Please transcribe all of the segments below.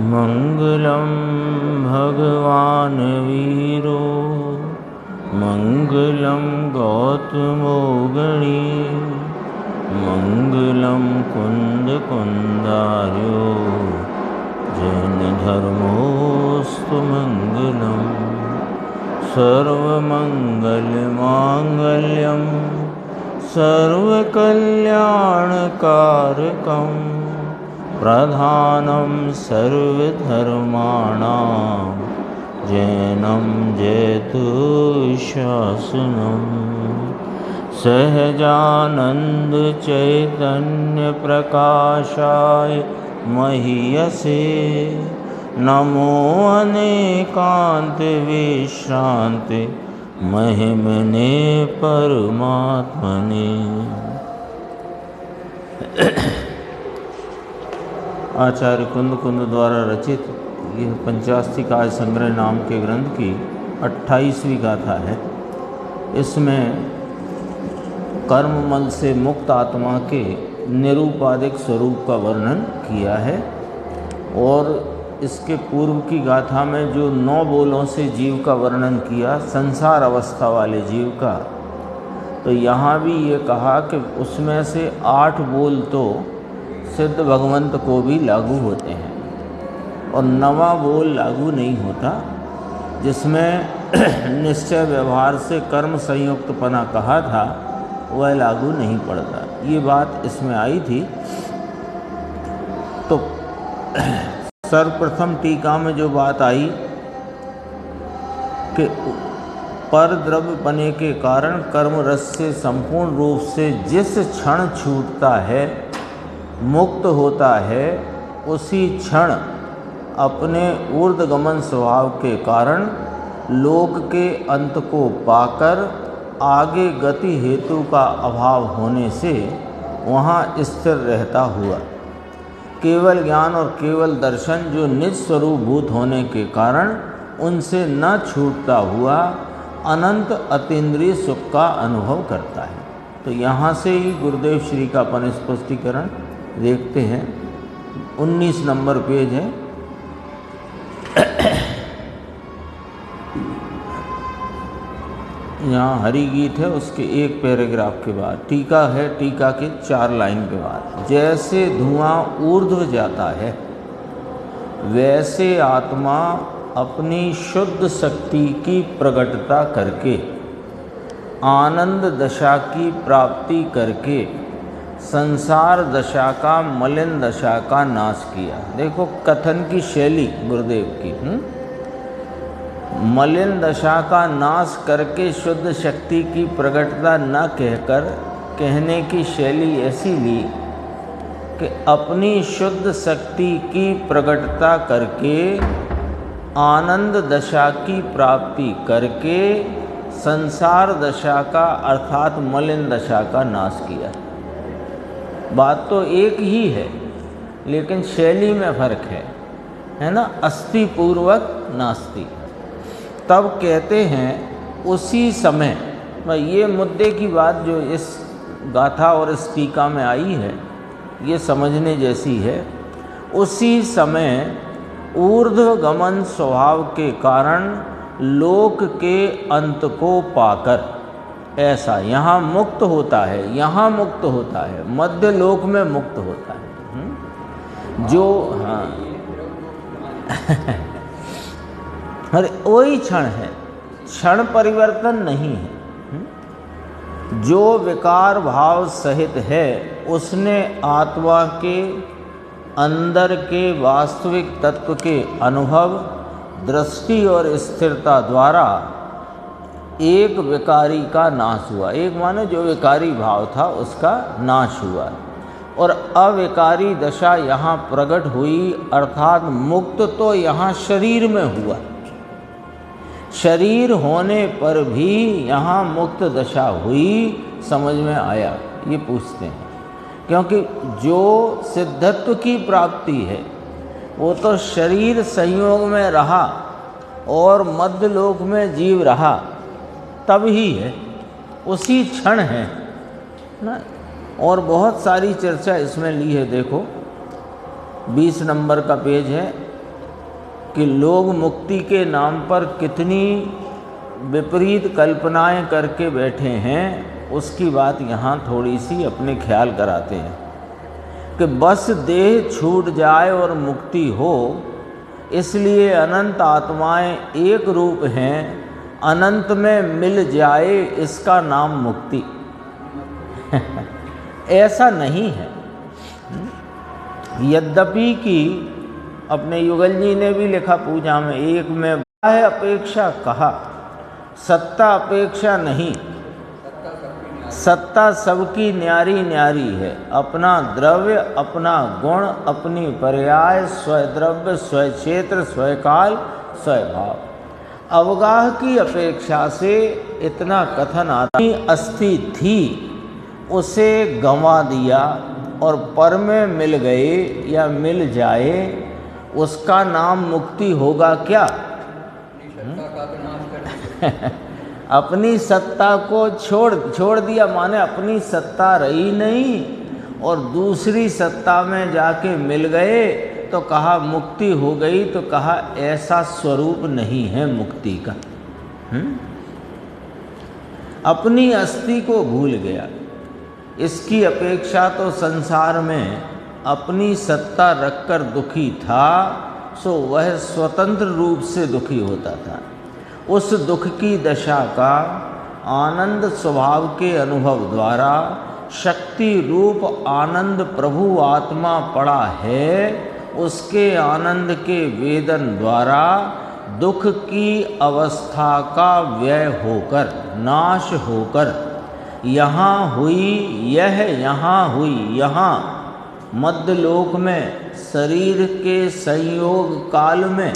मंगलम भगवान वीरो मंगलम गौतमो गणी मंगलम कुंद कुंदार्यो जैन धर्मोस्तु मंगलम सर्वमंगलमांगल्यम सर्वकल्याणकारकं प्रधानं सर्वधर्माणां जैनं जयतुशासनं सहजानंद चैतन्य प्रकाशाय महीयसे नमो अनेकांत विश्रांति महिमने परमात्मने। आचार्य कुंद कुंद द्वारा रचित यह पंचास्तिकाय संग्रह नाम के ग्रंथ की 28वीं गाथा है। इसमें कर्ममल से मुक्त आत्मा के निरूपाधिक स्वरूप का वर्णन किया है और इसके पूर्व की गाथा में जो 9 बोलों से जीव का वर्णन किया, संसार अवस्था वाले जीव का, तो यहाँ भी ये कहा कि उसमें से 8 बोल तो सिद्ध भगवंत को भी लागू होते हैं और 9वां बोल लागू नहीं होता, जिसमें निश्चय व्यवहार से कर्म संयुक्तपना कहा था वह लागू नहीं पड़ता। ये बात इसमें आई थी। तो सर्वप्रथम टीका में जो बात आई कि पर द्रव्य बने के कारण कर्म रस से संपूर्ण रूप से जिस क्षण छूटता है, मुक्त होता है, उसी क्षण अपने ऊर्ध्वगमन स्वभाव के कारण लोक के अंत को पाकर आगे गति हेतु का अभाव होने से वहाँ स्थिर रहता हुआ केवल ज्ञान और केवल दर्शन जो निज स्वरूप भूत होने के कारण उनसे न छूटता हुआ अनंत अतीन्द्रिय सुख का अनुभव करता है। तो यहाँ से ही गुरुदेव श्री का अपन स्पष्टीकरण देखते हैं। 19 नंबर पेज है। यहाँ हरि गीत है, उसके एक पैराग्राफ के बाद टीका है, टीका के 4 लाइन के बाद। जैसे धुआं ऊर्ध्व जाता है वैसे आत्मा अपनी शुद्ध शक्ति की प्रकटता करके आनंद दशा की प्राप्ति करके संसार दशा का मलिन दशा का नाश किया। देखो कथन की शैली गुरुदेव की। मलिन दशा का नाश करके शुद्ध शक्ति की प्रकटता न कहकर कहने की शैली ऐसी ली कि अपनी शुद्ध शक्ति की प्रकटता करके आनंद दशा की प्राप्ति करके संसार दशा का अर्थात मलिन दशा का नाश किया। बात तो एक ही है लेकिन शैली में फर्क है ना। अस्ति पूर्वक नास्ति। तब कहते हैं उसी समय, ये मुद्दे की बात जो इस गाथा और इस टीका में आई है ये समझने जैसी है। उसी समय ऊर्ध्वगमन स्वभाव के कारण लोक के अंत को पाकर ऐसा यहाँ मुक्त होता है, यहाँ मुक्त होता है, मध्य लोक में मुक्त होता है। जो हाँ अरे वही क्षण है, क्षण परिवर्तन नहीं है। जो विकार भाव सहित है उसने आत्मा के अंदर के वास्तविक तत्व के अनुभव, दृष्टि और स्थिरता द्वारा एक विकारी का नाश हुआ। एक माने जो विकारी भाव था उसका नाश हुआ और अविकारी दशा यहाँ प्रकट हुई, अर्थात मुक्त तो यहाँ शरीर में हुआ। शरीर होने पर भी यहाँ मुक्त दशा हुई, समझ में आया? ये पूछते हैं क्योंकि जो सिद्धत्व की प्राप्ति है वो तो शरीर संयोग में रहा और मध्य लोक में जीव रहा तब ही है, उसी क्षण है ना। और बहुत सारी चर्चा इसमें ली है। देखो 20 नंबर का पेज है, कि लोग मुक्ति के नाम पर कितनी विपरीत कल्पनाएं करके बैठे हैं, उसकी बात यहाँ थोड़ी सी अपने ख्याल कराते हैं कि बस देह छूट जाए और मुक्ति हो, इसलिए अनंत आत्माएं एक रूप हैं, अनंत में मिल जाए इसका नाम मुक्ति। ऐसा नहीं है। यद्यपि कि अपने युगल जी ने भी लिखा पूजा में, एक में है अपेक्षा कहा, सत्ता अपेक्षा नहीं, सत्ता सबकी न्यारी न्यारी है, अपना द्रव्य अपना गुण अपनी पर्याय, स्वद्रव्य स्वक्षेत्र स्वकाल स्वभाव। अवगाह की अपेक्षा से इतना कथन आता, अस्थि थी उसे गंवा दिया और पर में मिल गए या मिल जाए, उसका नाम मुक्ति होगा क्या? अपनी सत्ता को छोड़ दिया, माने अपनी सत्ता रही नहीं और दूसरी सत्ता में जाके मिल गए, तो कहा मुक्ति हो गई, तो कहा ऐसा स्वरूप नहीं है मुक्ति का। अपनी अस्थि को भूल गया। इसकी अपेक्षा तो संसार में अपनी सत्ता रखकर दुखी था, सो वह स्वतंत्र रूप से दुखी होता था। उस दुख की दशा का आनंद स्वभाव के अनुभव द्वारा शक्ति रूप आनंद प्रभु आत्मा पड़ा है, उसके आनंद के वेदन द्वारा दुख की अवस्था का व्यय होकर नाश होकर यहाँ हुई, यह यहाँ हुई, यहाँ मध्यलोक में शरीर के संयोग काल में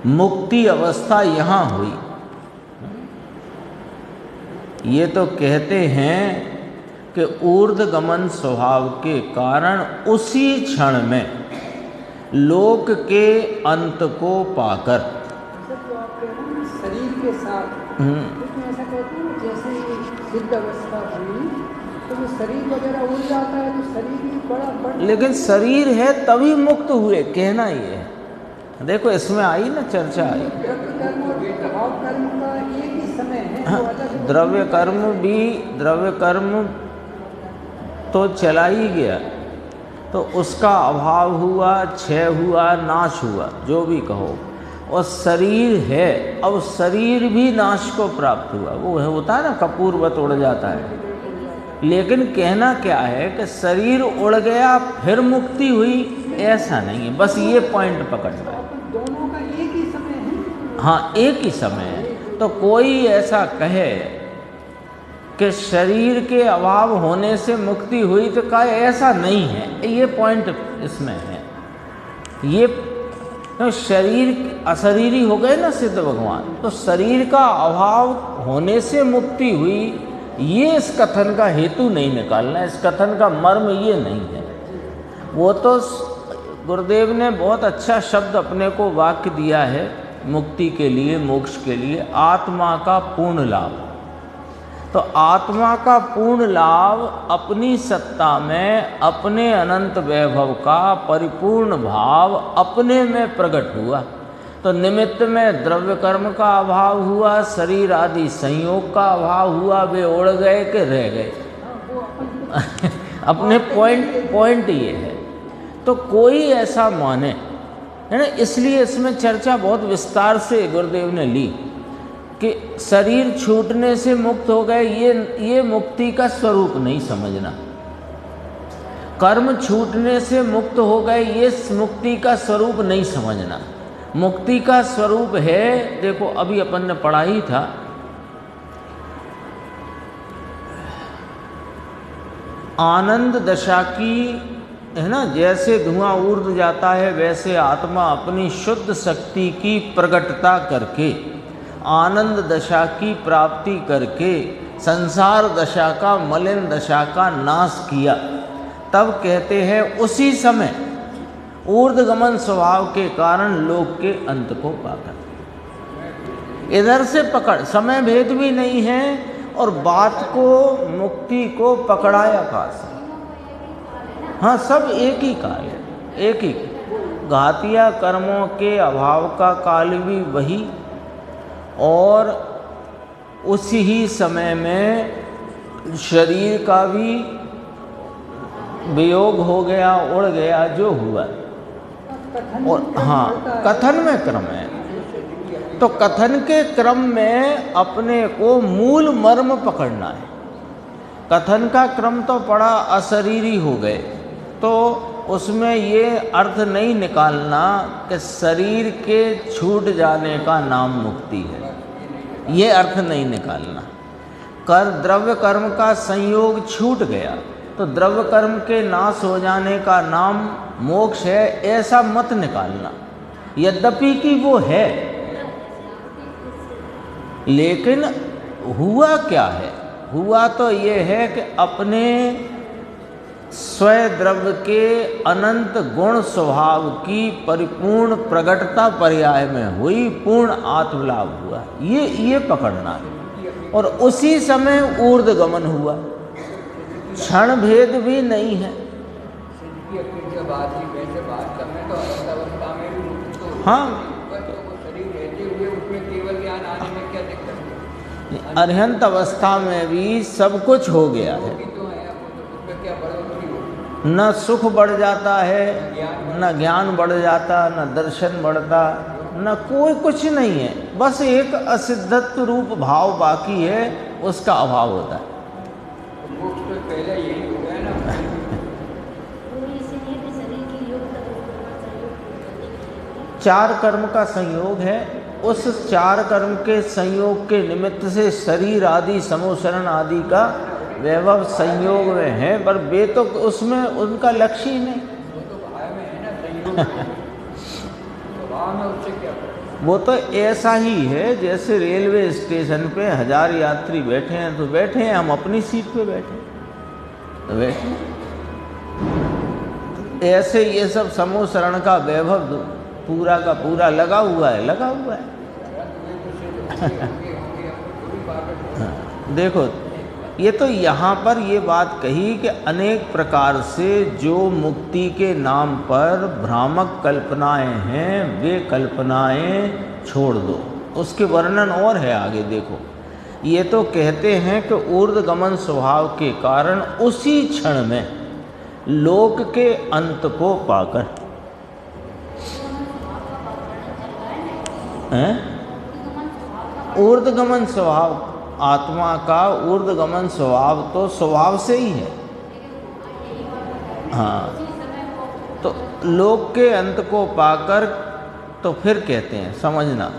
मुक्ति अवस्था यहाँ हुई। ये तो कहते हैं कि ऊर्ध्वगमन स्वभाव के कारण उसी क्षण में लोक के अंत को पाकर शरीर के साथ ऐसा कहते हैं जैसे सिद्ध अवस्था हुई तो वो शरीर वगैरह उड़ जाता है, तो शरीर भी बड़ा लेकिन शरीर है तभी मुक्त हुए, कहना ये है। देखो इसमें आई ना चर्चा आई, भाव कर्म का एक ही समय है। हाँ, द्रव्य कर्म तो चला ही गया, तो उसका अभाव हुआ, क्षय हुआ, नाश हुआ, जो भी कहो। और शरीर है, अब शरीर भी नाश को प्राप्त हुआ, वो है होता है ना कपूरवत उड़ जाता है। लेकिन कहना क्या है कि शरीर उड़ गया फिर मुक्ति हुई, ऐसा नहीं है। बस ये पॉइंट पकड़ लो, दोनों का एक ही समय है। हाँ एक ही समय है। तो कोई ऐसा कहे कि शरीर के अभाव होने से मुक्ति हुई, तो कहा ऐसा नहीं है। ये पॉइंट इसमें है। ये तो शरीर अशरीरी हो गए ना सिद्ध भगवान, तो शरीर का अभाव होने से मुक्ति हुई, ये इस कथन का हेतु नहीं निकालना, इस कथन का मर्म ये नहीं है। वो तो गुरुदेव ने बहुत अच्छा शब्द अपने को वाक्य दिया है मुक्ति के लिए, मोक्ष के लिए, आत्मा का पूर्ण लाभ। तो आत्मा का पूर्ण लाभ अपनी सत्ता में अपने अनंत वैभव का परिपूर्ण भाव अपने में प्रकट हुआ। तो निमित्त में द्रव्य कर्म का अभाव हुआ, शरीर आदि संयोग का अभाव हुआ, वे उड़ गए कि रह गए। अपने पॉइंट ये है। तो कोई ऐसा माने, है ना, इसलिए इसमें चर्चा बहुत विस्तार से गुरुदेव ने ली कि शरीर छूटने से मुक्त हो गए, ये मुक्ति का स्वरूप नहीं समझना। कर्म छूटने से मुक्त हो गए, ये मुक्ति का स्वरूप नहीं समझना। मुक्ति का स्वरूप है, देखो अभी अपन ने पढ़ा ही था, आनंद दशा की, है ना, जैसे धुआं ऊर्ध्व जाता है वैसे आत्मा अपनी शुद्ध शक्ति की प्रकटता करके आनंद दशा की प्राप्ति करके संसार दशा का, मलिन दशा का नाश किया। तब कहते हैं उसी समय ऊर्ध्वगमन स्वभाव के कारण लोक के अंत को पाकर। इधर से पकड़, समय भेद भी नहीं है और बात को, मुक्ति को पकड़ाया कहाँ से? हाँ सब एक ही काल है, एक ही। घातिया कर्मों के अभाव का काल भी वही, और उसी ही समय में शरीर का भी वियोग हो गया, उड़ गया जो हुआ। और हाँ, कथन में क्रम है, तो कथन के क्रम में अपने को मूल मर्म पकड़ना है। कथन का क्रम तो बड़ा अशरीरी हो गए, तो उसमें ये अर्थ नहीं निकालना कि शरीर के छूट जाने का नाम मुक्ति है, ये अर्थ नहीं निकालना। द्रव्य कर्म का संयोग छूट गया तो द्रव्य कर्म के नाश हो जाने का नाम मोक्ष है, ऐसा मत निकालना। यद्यपि कि वो है, लेकिन हुआ क्या है? हुआ तो ये है कि अपने स्वयं द्रव्य के अनंत गुण स्वभाव की परिपूर्ण प्रकटता पर्याय में हुई, पूर्ण आत्मलाभ हुआ, ये पकड़ना है। और उसी समय ऊर्ध्वगमन हुआ, क्षण भेद भी नहीं है। हाँ, अरहंत अवस्था में भी सब कुछ हो गया है, न सुख बढ़ जाता है, न ज्ञान बढ़ जाता, न दर्शन बढ़ता, न कोई कुछ नहीं है, बस एक असिद्धत्व रूप भाव बाकी है, उसका अभाव होता है। चार कर्म का संयोग है, उस चार कर्म के संयोग के निमित्त से शरीर आदि समोसरण आदि का वैभव संयोग में है, पर वे तो उसमें उनका लक्ष्य ही नहीं। वो तो ऐसा ही है जैसे रेलवे स्टेशन पे 1000 यात्री बैठे हैं तो बैठे हैं, हम अपनी सीट पे बैठे तो बैठे। ऐसे ये सब समोसरण का वैभव पूरा का पूरा लगा हुआ है, लगा हुआ है। देखो, ये तो यहाँ पर ये बात कही कि अनेक प्रकार से जो मुक्ति के नाम पर भ्रामक कल्पनाएं हैं, वे कल्पनाएं छोड़ दो। उसके वर्णन और है आगे, देखो। ये तो कहते हैं कि ऊर्ध्वगमन स्वभाव के कारण उसी क्षण में लोक के अंत को पाकर, ऊर्ध्वगमन स्वभाव, आत्मा का ऊर्ध्वगमन स्वभाव तो स्वभाव से ही है। हाँ, तो लोक के अंत को पाकर, तो फिर कहते हैं, समझना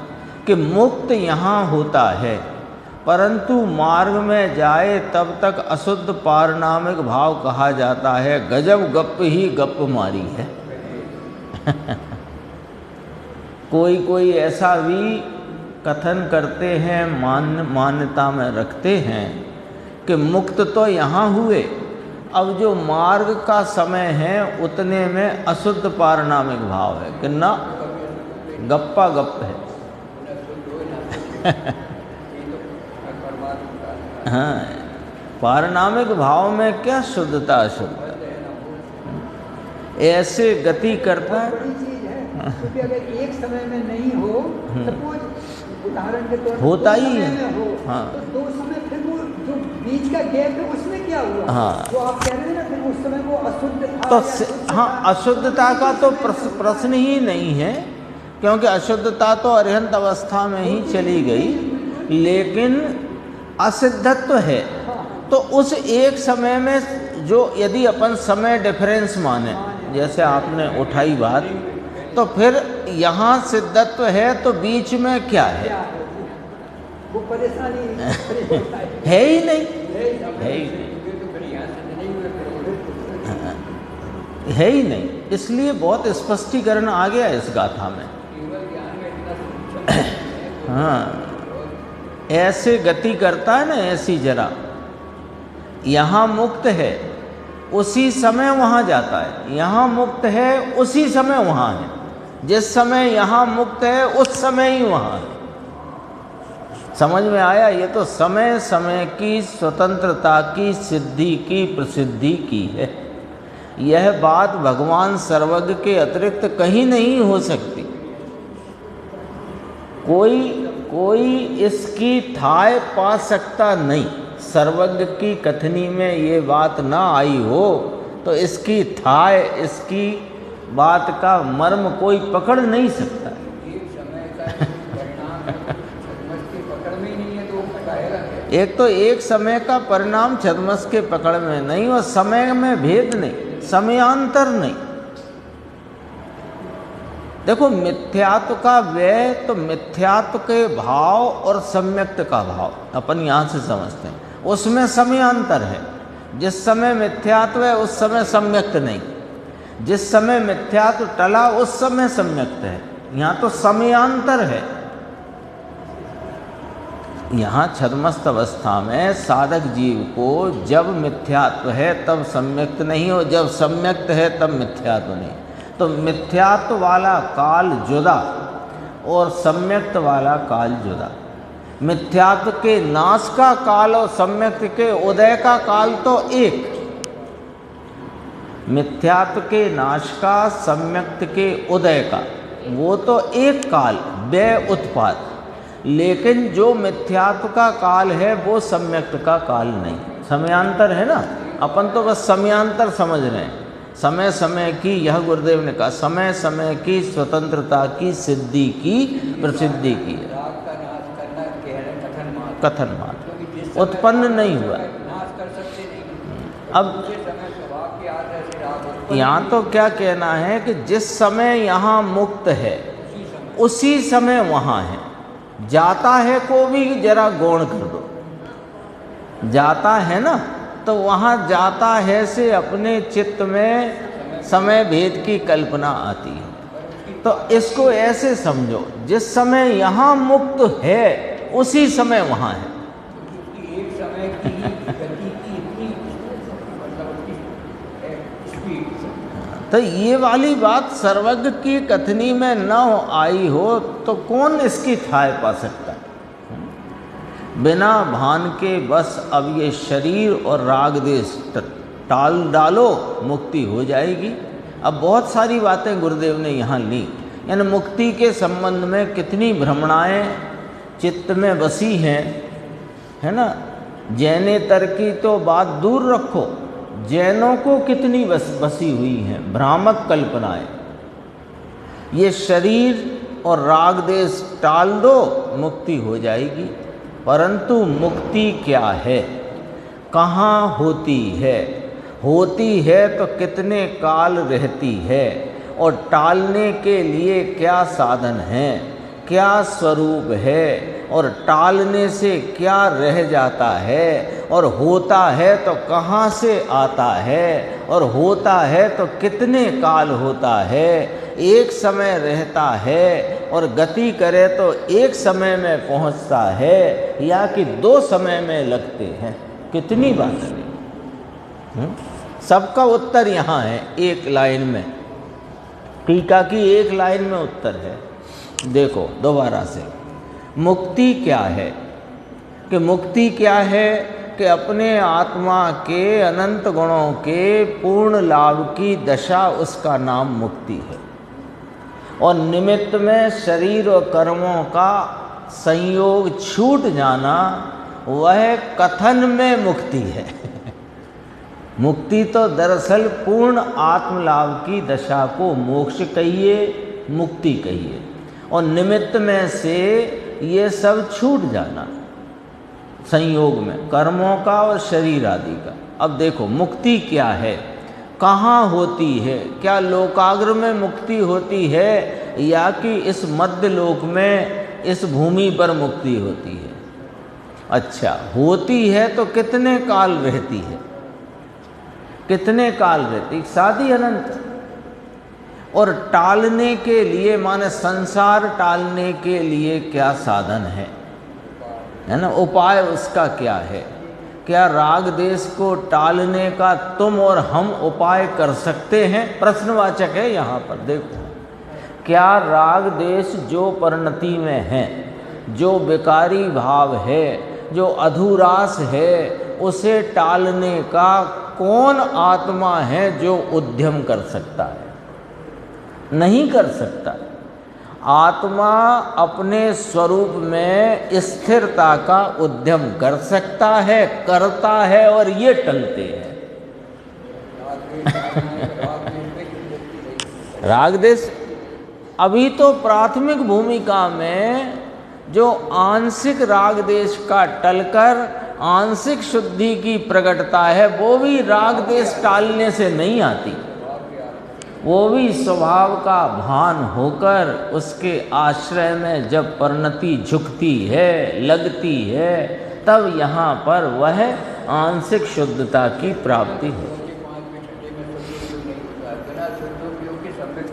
कि मुक्त यहाँ होता है, परंतु मार्ग में जाए तब तक अशुद्ध पारनामिक भाव कहा जाता है। गजब गप ही गप मारी है। कोई ऐसा भी कथन करते हैं, मान्यता में रखते हैं कि मुक्त तो यहाँ हुए, अब जो मार्ग का समय है उतने में अशुद्ध पारनामिक भाव है कि ना, गप्पा गप है। हाँ, पारनामिक भाव में क्या शुद्धता अशुद्धता, ऐसे गति करता है। क्योंकि अगर एक समय में नहीं हो, सपोज उदाहरण के तौर पर होता ही है, हाँ, तो दो समय फिर वो जो बीच का गैप है उसमें क्या हुआ? हाँ, जो आप कह रहे हैं ना, फिर उस समय वो अशुद्ध था, तो हाँ, अशुद्धता का तो प्रश्न ही नहीं है, क्योंकि अशुद्धता तो अरहंत अवस्था में ही चली गई, लेकिन असिद्धत्व है। तो उस एक समय में जो, यदि अपन समय डिफरेंस माने, जैसे आपने उठाई बात, तो फिर यहाँ सिद्धत्व है तो बीच में क्या है? वो परेशानी है ही नहीं, है ही नहीं, है ही नहीं। इसलिए बहुत स्पष्टीकरण आ गया इस गाथा में। हाँ, ऐसे गति करता है ना, ऐसी जरा यहाँ मुक्त है उसी समय वहाँ जाता है, यहाँ मुक्त है उसी समय वहाँ है, जिस समय यहाँ मुक्त है उस समय ही वहाँ है। समझ में आया? ये तो समय समय की स्वतंत्रता की सिद्धि की प्रसिद्धि की है। यह बात भगवान सर्वज्ञ के अतिरिक्त कहीं नहीं हो सकती। कोई इसकी थाह पा सकता नहीं। सर्वज्ञ की कथनी में ये बात ना आई हो तो इसकी थाह, इसकी बात का मर्म कोई पकड़ नहीं सकता। एक समय का परिणाम छद्मस की पकड़ में ही नहीं है तो वो पटाएगा क्या? एक तो एक समय का परिणाम छद्मस के पकड़ में नहीं, और समय में भेद नहीं, समयांतर नहीं। देखो, मिथ्यात्व का व्यय तो मिथ्यात्व के भाव और सम्यक्त का भाव अपन यहाँ से समझते हैं, उसमें समयांतर है। जिस समय मिथ्यात्व है उस समय सम्यक्त नहीं, जिस समय मिथ्यात्व टला उस समय सम्यक्त है। यहाँ तो समयांतर है। यहाँ छद्मस्त अवस्था में साधक जीव को जब मिथ्यात्व है तब सम्यक्त नहीं हो, जब सम्यक्त है तब मिथ्यात्व नहीं। तो मिथ्यात्व वाला काल जुदा और सम्यक्त वाला काल जुदा। मिथ्यात्व के नाश का काल और सम्यक्त के उदय का काल तो एक। मिथ्यात्व के नाश का, सम्यक्त के उदय का, वो तो एक काल, व्यय उत्पाद। लेकिन जो मिथ्यात्व का काल है वो सम्यक्त का काल नहीं। समयांतर है ना, अपन तो बस समयांतर समझ रहे हैं। समय समय की, यह गुरुदेव ने कहा, समय समय की स्वतंत्रता की सिद्धि की प्रसिद्धि की है। राग का नाश करना कथन मात्र, कथन मात्र, उत्पन्न नहीं हुआ। नाश कर सकते नहीं। अब समय स्वभाव के आधार से राग यहाँ तो क्या कहना है कि जिस समय यहाँ मुक्त है उसी समय वहाँ है। जाता है को भी जरा गौण कर दो। जाता है ना, तो वहाँ जाता है से अपने चित्त में समय भेद की कल्पना आती है। तो इसको ऐसे समझो, जिस समय यहाँ मुक्त है उसी समय वहाँ है। एक समय की गति की इतनी मतलब स्पीड। तो ये वाली बात सर्वज्ञ की कथनी में न आई हो तो कौन इसकी थाह पा सकता है। बिना भान के बस अब ये शरीर और राग देश टाल डालो, मुक्ति हो जाएगी। अब बहुत सारी बातें गुरुदेव ने यहाँ ली, यानी मुक्ति के संबंध में कितनी भ्रमणाएं चित्त में बसी हैं, है ना। जैनेतर की तो बात दूर रखो, जैनों को कितनी बसी हुई हैं भ्रामक कल्पनाएं। ये शरीर और राग देश टाल दो, मुक्ति हो जाएगी। परंतु मुक्ति क्या है, कहाँ होती है, होती है तो कितने काल रहती है, और टालने के लिए क्या साधन हैं, क्या स्वरूप है, और टालने से क्या रह जाता है, और होता है तो कहाँ से आता है, और होता है तो कितने काल होता है। एक समय रहता है और गति करे तो एक समय में पहुंचता है, या कि दो समय में लगते हैं। कितनी बात है। सबका उत्तर यहाँ है एक लाइन में, टीका की एक लाइन में उत्तर है। देखो दोबारा से, मुक्ति क्या है, कि मुक्ति क्या है कि अपने आत्मा के अनंत गुणों के पूर्ण लाभ की दशा, उसका नाम मुक्ति है। और निमित्त में शरीर और कर्मों का संयोग छूट जाना, वह कथन में मुक्ति है। मुक्ति तो दरअसल पूर्ण आत्मलाभ की दशा को मोक्ष कहिए, मुक्ति कहिए, और निमित्त में से ये सब छूट जाना संयोग में, कर्मों का और शरीर आदि का। अब देखो मुक्ति क्या है, कहाँ होती है, क्या लोकाग्र में मुक्ति होती है, या कि इस मध्य लोक में इस भूमि पर मुक्ति होती है। अच्छा, होती है तो कितने काल रहती है, कितने काल रहती, शादी अनंत। और टालने के लिए, माने संसार टालने के लिए क्या साधन है ना, उपाय उसका क्या है। क्या राग देश को टालने का तुम और हम उपाय कर सकते हैं, प्रश्नवाचक है यहाँ पर। देखो, क्या राग देश जो परिणति में है, जो विकारी भाव है, जो अधूरास है, उसे टालने का कौन आत्मा है जो उद्यम कर सकता है? नहीं कर सकता। आत्मा अपने स्वरूप में स्थिरता का उद्यम कर सकता है, करता है, और ये टलते हैं। राग देश अभी तो प्राथमिक भूमिका में जो आंशिक राग देश का टलकर आंशिक शुद्धि की प्रकटता है, वो भी राग देश टालने से नहीं आती। वो भी स्वभाव का भान होकर उसके आश्रय में जब परिणति झुकती है, लगती है, तब यहाँ पर वह आंशिक शुद्धता की प्राप्ति होती।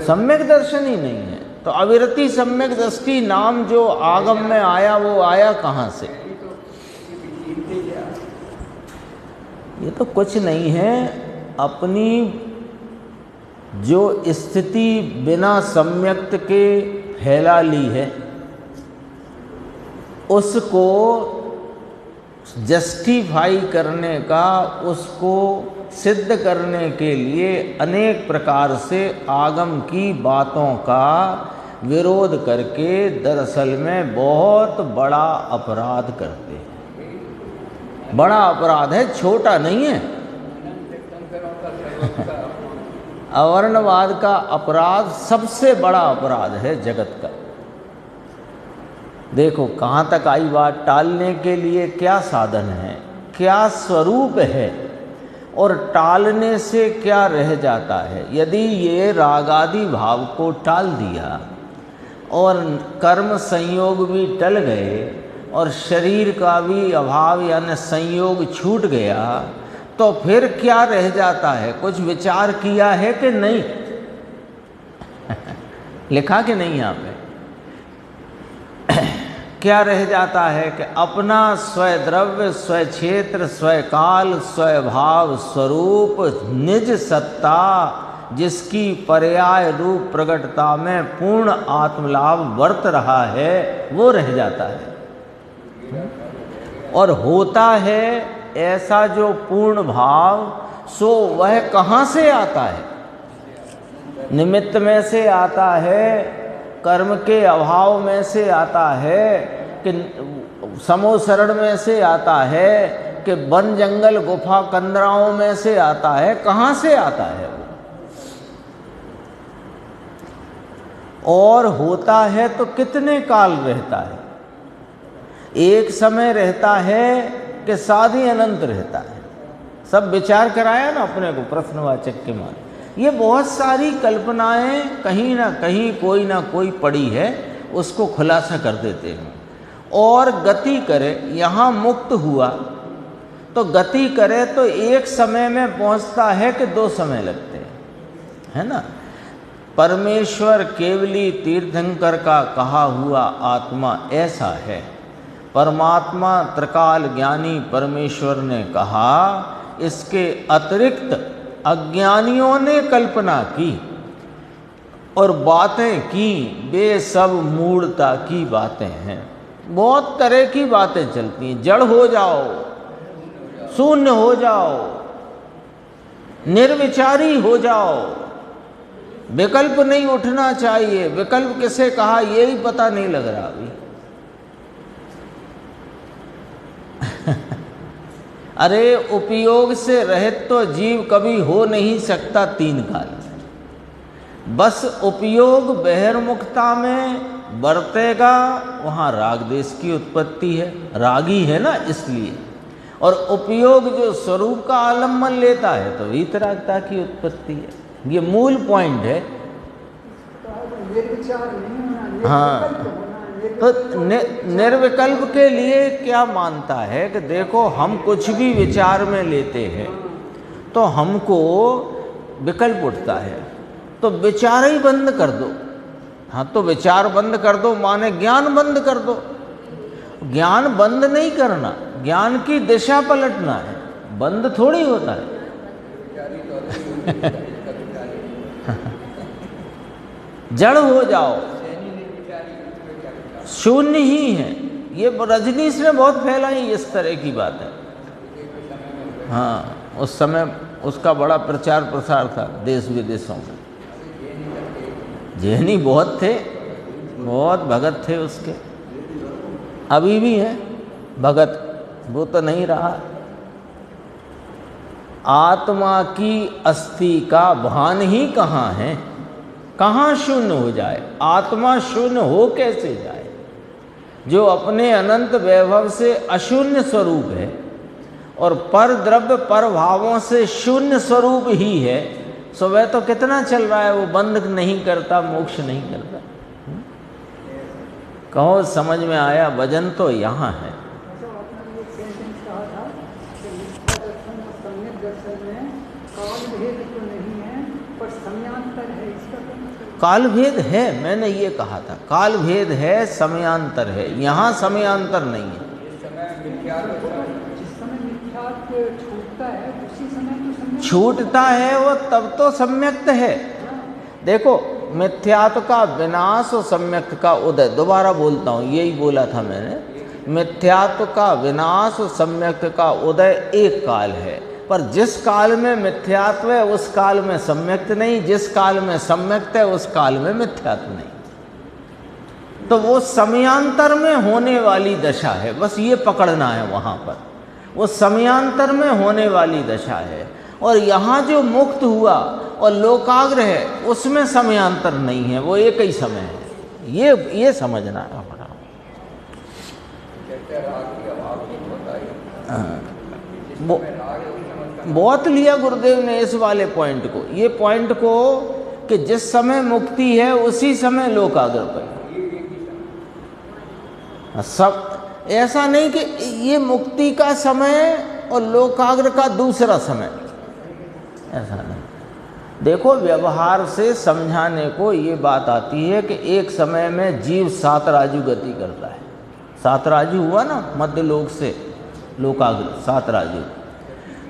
सम्यक दर्शन ही नहीं है तो अविरति सम्यक दृष्टि नाम जो आगम में आया, वो आया कहाँ से? ये तो कुछ नहीं है, अपनी जो स्थिति बिना सम्यक्त के फैला ली है, उसको जस्टिफाई करने का, उसको सिद्ध करने के लिए अनेक प्रकार से आगम की बातों का विरोध करके दरअसल में बहुत बड़ा अपराध करते हैं। बड़ा अपराध है, छोटा नहीं है। अवर्णवाद का अपराध सबसे बड़ा अपराध है जगत का। देखो कहाँ तक आई बात। टालने के लिए क्या साधन है, क्या स्वरूप है, और टालने से क्या रह जाता है। यदि ये रागादि भाव को टाल दिया और कर्म संयोग भी टल गए और शरीर का भी अभाव यानी संयोग छूट गया, तो फिर क्या रह जाता है? कुछ विचार किया है कि नहीं? लिखा कि नहीं यहाँ पे? क्या रह जाता है कि अपना स्वद्रव्य, स्वक्षेत्र, स्वकाल, स्वभाव स्वरूप निज सत्ता, जिसकी पर्याय रूप प्रकटता में पूर्ण आत्मलाभ वर्त रहा है, वो रह जाता है। और होता है ऐसा जो पूर्ण भाव, सो वह कहाँ से आता है? निमित्त में से आता है, कर्म के अभाव में से आता है, कि समोसरण में से आता है, कि वन जंगल गुफा कंदराओं में से आता है? कहाँ से आता है वो? और होता है तो कितने काल रहता है? एक समय रहता है कि साधी अनंत रहता है? सब विचार कराया ना अपने को प्रश्नवाचक के मान। ये बहुत सारी कल्पनाएं कहीं ना कहीं कोई ना कोई पड़ी है, उसको खुलासा कर देते हैं। और गति करे, यहाँ मुक्त हुआ तो गति करे तो एक समय में पहुँचता है कि दो समय लगते हैं, है ना। परमेश्वर केवली तीर्थंकर का कहा हुआ आत्मा ऐसा है। परमात्मा त्रिकाल ज्ञानी परमेश्वर ने कहा, इसके अतिरिक्त अज्ञानियों ने कल्पना की और बातें की, वे सब मूढ़ता की बातें हैं। बहुत तरह की बातें चलती हैं। जड़ हो जाओ, शून्य हो जाओ, निर्विचारी हो जाओ, विकल्प नहीं उठना चाहिए। विकल्प किसे कहा ये ही पता नहीं लग रहा अभी। अरे उपयोग से रहित तो जीव कभी हो नहीं सकता तीन काल। बस उपयोग बहिर्मुखता में बरतेगा, वहाँ राग देश की उत्पत्ति है, रागी है ना इसलिए। और उपयोग जो स्वरूप का आलम्बन लेता है तो वीतरागता की उत्पत्ति है। ये मूल पॉइंट है। हाँ, तो निर्विकल्प के लिए क्या मानता है कि देखो हम कुछ भी विचार में लेते हैं तो हमको विकल्प उठता है, तो विचार ही बंद कर दो। हाँ, तो विचार बंद कर दो माने ज्ञान बंद कर दो। ज्ञान बंद नहीं करना, ज्ञान की दिशा पलटना है, बंद थोड़ी होता है। जड़ हो जाओ, शून्य ही है। ये रजनीश ने बहुत फैलाई इस तरह की बात है। हाँ, उस समय उसका बड़ा प्रचार प्रसार था देश विदेशों में। जैनी बहुत थे, बहुत भगत थे उसके, अभी भी हैं भगत, वो तो नहीं रहा। आत्मा की अस्थि का भान ही कहाँ है, कहाँ शून्य हो जाए, आत्मा शून्य हो कैसे जाए, जो अपने अनंत वैभव से अशून्य स्वरूप है और पर द्रव्य पर भावों से शून्य स्वरूप ही है, सो वह तो कितना चल रहा है, वो बंध नहीं करता, मोक्ष नहीं करता। कहो समझ में आया? वजन तो यहाँ है। काल भेद है, मैंने ये कहा था, काल भेद है, समयांतर है, यहाँ समयांतर नहीं है। छूटता है वो तब तो सम्यक्त है। देखो, मिथ्यात्व का विनाश और सम्यक्त का उदय, दोबारा बोलता हूँ, यही बोला था मैंने, मिथ्यात्व का विनाश और सम्यक्त का उदय एक काल है, पर जिस काल में मिथ्यात्व है उस काल में सम्यक्त नहीं, जिस काल में सम्यक्त है उस काल में मिथ्यात्व नहीं। तो वो समयांतर में होने वाली दशा है, बस ये पकड़ना है वहाँ पर, वो समयांतर में होने वाली दशा है। और यहाँ जो मुक्त हुआ और लोकाग्र है उसमें समयांतर नहीं है, वो एक ही समय है, ये समझना है बड़ा। बहुत लिया गुरुदेव ने इस वाले पॉइंट को, ये पॉइंट को कि जिस समय मुक्ति है उसी समय लोकाग्र पर। सब ऐसा नहीं कि ये मुक्ति का समय और लोकाग्र का दूसरा समय, ऐसा नहीं। देखो, व्यवहार से समझाने को ये बात आती है कि एक समय में जीव 7 राजू गति करता है। 7 राजू हुआ ना, मध्य लोक से लोकाग्र 7 राजू,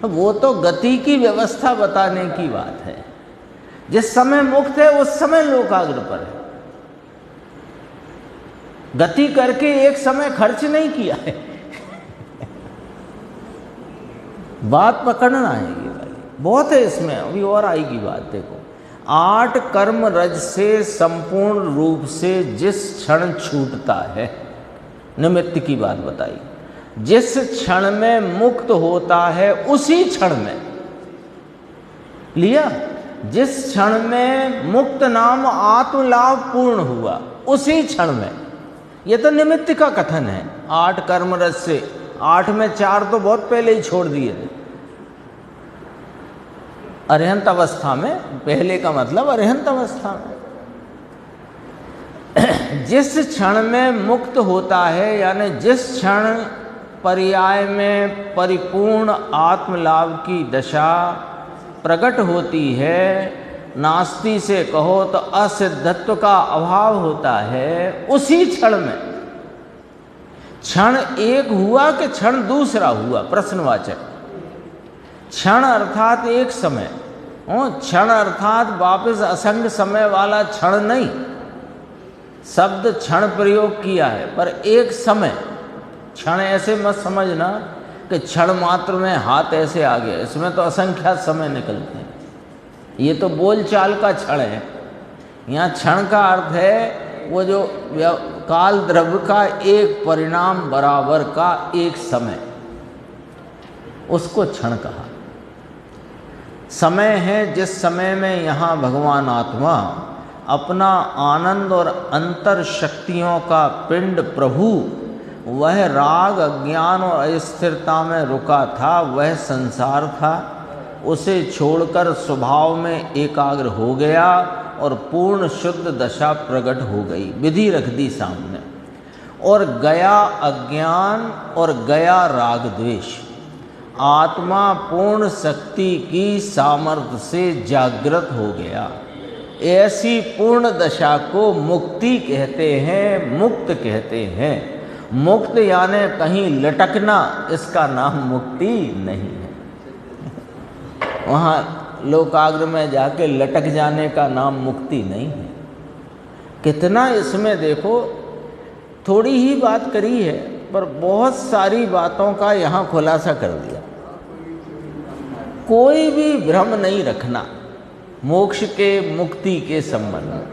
वो तो गति की व्यवस्था बताने की बात है। जिस समय मुक्त है उस समय लोकाग्र पर है, गति करके एक समय खर्च नहीं किया है। बात पकड़ना है ये वाली, बहुत है इसमें, अभी और आएगी बात। देखो, 8 कर्म रज से संपूर्ण रूप से जिस क्षण छूटता है, निमित्त की बात बताई, जिस क्षण में मुक्त होता है उसी क्षण में लिया, जिस क्षण में मुक्त नाम आत्मलाभ पूर्ण हुआ उसी क्षण में, ये तो निमित्त का कथन है। 8 कर्म रस से 8 में 4 तो बहुत पहले ही छोड़ दिए थे, अरिहंत अवस्था में, पहले का मतलब अरिहंत अवस्था में। जिस क्षण में मुक्त होता है, यानी जिस क्षण पर्याय में परिपूर्ण आत्मलाभ की दशा प्रकट होती है, नास्ति से कहो तो असिद्धत्व का अभाव होता है, उसी क्षण में, क्षण एक हुआ कि क्षण दूसरा हुआ, प्रश्नवाचक। क्षण अर्थात एक समय, क्षण अर्थात वापस असंग समय वाला क्षण नहीं, शब्द क्षण प्रयोग किया है, पर एक समय। क्षण ऐसे मत समझना कि क्षण मात्र में हाथ ऐसे आ गया, इसमें तो असंख्यात समय निकलते हैं, ये तो बोलचाल का क्षण है। यहाँ क्षण का अर्थ है वो जो काल द्रव्य का एक परिणाम बराबर का एक समय, उसको क्षण कहा। समय है जिस समय में यहाँ भगवान आत्मा अपना आनंद और अंतर शक्तियों का पिंड प्रभु, वह राग अज्ञान और अस्थिरता में रुका था, वह संसार था, उसे छोड़कर स्वभाव में एकाग्र हो गया और पूर्ण शुद्ध दशा प्रकट हो गई, विधि रख दी सामने, और गया अज्ञान और गया राग द्वेष। आत्मा पूर्ण शक्ति की सामर्थ्य से जागृत हो गया। ऐसी पूर्ण दशा को मुक्ति कहते हैं, मुक्त कहते हैं। मुक्त यानी कहीं लटकना, इसका नाम मुक्ति नहीं है। वहाँ लोकाग्र में जाके लटक जाने का नाम मुक्ति नहीं है। कितना इसमें देखो, थोड़ी ही बात करी है पर बहुत सारी बातों का यहाँ खुलासा कर दिया। कोई भी भ्रम नहीं रखना मोक्ष के, मुक्ति के संबंध में।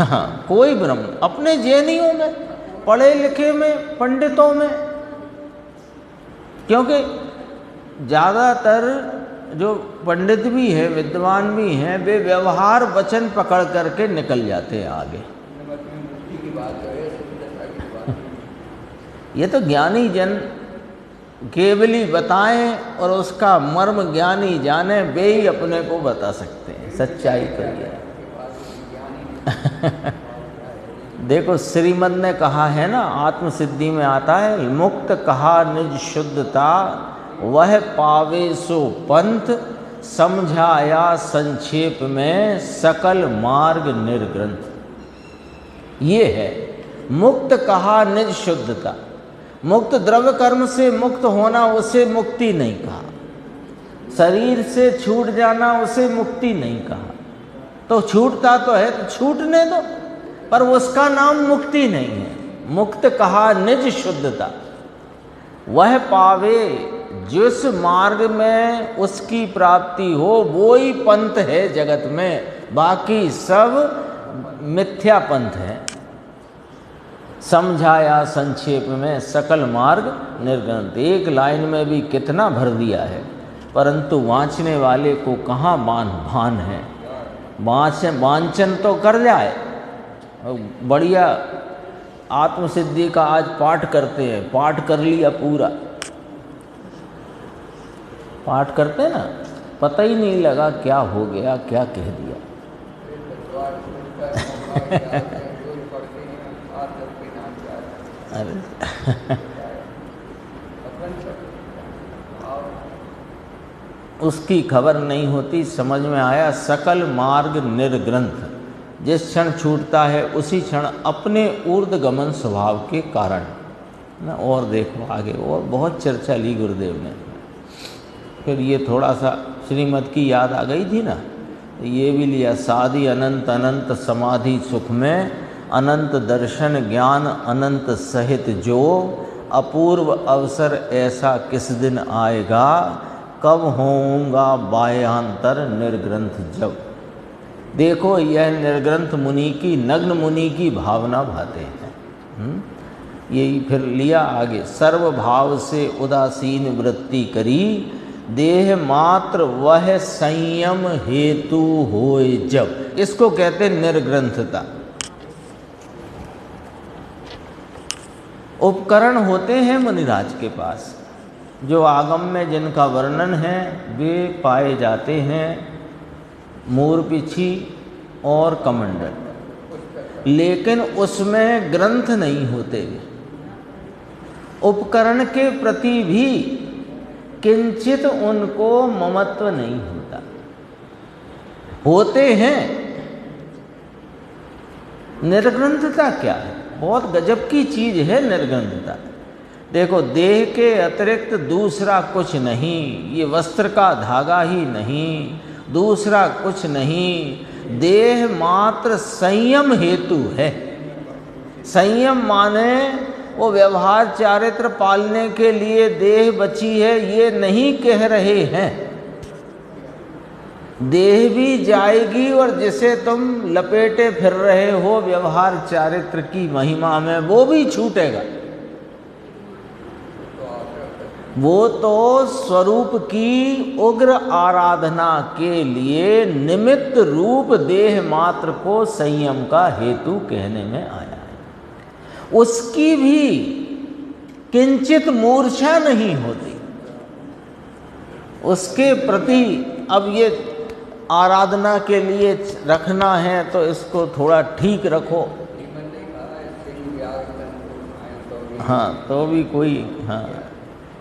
हाँ, कोई भ्रम अपने जैनियों में, पढ़े लिखे में, पंडितों में, क्योंकि ज़्यादातर जो पंडित भी हैं, विद्वान भी हैं, वे व्यवहार वचन पकड़ करके निकल जाते हैं आगे। ये तो ज्ञानी जन केवली बताएं और उसका मर्म ज्ञानी जाने, वे ही अपने को बता सकते हैं सच्चाई तो ये। देखो श्रीमद ने कहा है ना, आत्मसिद्धि में आता है, मुक्त कहा निज शुद्धता, वह पावे सो पंथ, समझाया संक्षेप में सकल मार्ग निर्ग्रंथ। ये है मुक्त कहा निज शुद्धता। मुक्त द्रव्य कर्म से मुक्त होना, उसे मुक्ति नहीं कहा। शरीर से छूट जाना, उसे मुक्ति नहीं कहा। तो छूटता तो है तो छूटने दो, पर उसका नाम मुक्ति नहीं है। मुक्त कहा निज शुद्धता, वह पावे जिस मार्ग में उसकी प्राप्ति हो, वो ही पंथ है जगत में, बाकी सब मिथ्या पंथ है। समझाया संक्षेप में सकल मार्ग निर्ग्रंथ। एक लाइन में भी कितना भर दिया है, परंतु वांचने वाले को कहाँ भान है। वांचन तो कर जाए। बढ़िया आत्मसिद्धि का आज पाठ करते हैं, पाठ कर लिया पूरा, पाठ करते ना, पता ही नहीं लगा क्या हो गया, क्या कह दिया। अरे उसकी खबर नहीं होती। समझ में आया सकल मार्ग निर्ग्रंथ। जिस क्षण छूटता है उसी क्षण अपने ऊर्ध्वगमन स्वभाव के कारण ना। और देखो आगे और बहुत चर्चा ली गुरुदेव ने। फिर ये थोड़ा सा श्रीमद की याद आ गई थी ना, ये भी लिया। साधि अनंत अनंत समाधि सुख में, अनंत दर्शन ज्ञान अनंत सहित जो, अपूर्व अवसर ऐसा किस दिन आएगा, कब होऊंगा बायांतर निर्ग्रंथ जब। देखो यह निर्ग्रंथ मुनि की, नग्न मुनि की भावना भाते हैं। यही फिर लिया आगे, सर्वभाव से उदासीन वृत्ति करी, देह मात्र वह संयम हेतु होए जब। इसको कहते निर्ग्रंथता। उपकरण होते हैं मुनिराज के पास, जो आगम में जिनका वर्णन है वे पाए जाते हैं मोरपिछी और कमंडल, लेकिन उसमें ग्रंथ नहीं होते। उपकरण के प्रति भी किंचित उनको ममत्व नहीं होता। होते हैं। निर्ग्रंथता क्या है? बहुत गजब की चीज है निर्ग्रंथता। देखो देह के अतिरिक्त दूसरा कुछ नहीं, ये वस्त्र का धागा ही नहीं, दूसरा कुछ नहीं, देह मात्र संयम हेतु है। संयम माने वो व्यवहार चारित्र पालने के लिए देह बची है, ये नहीं कह रहे हैं। देह भी जाएगी और जिसे तुम लपेटे फिर रहे हो व्यवहार चारित्र की महिमा में, वो भी छूटेगा। वो तो स्वरूप की उग्र आराधना के लिए निमित्त रूप देह मात्र को संयम का हेतु कहने में आया है। उसकी भी किंचित मूर्छा नहीं होती। उसके प्रति अब ये आराधना के लिए रखना है तो इसको थोड़ा ठीक रखो। हाँ तो भी कोई, हाँ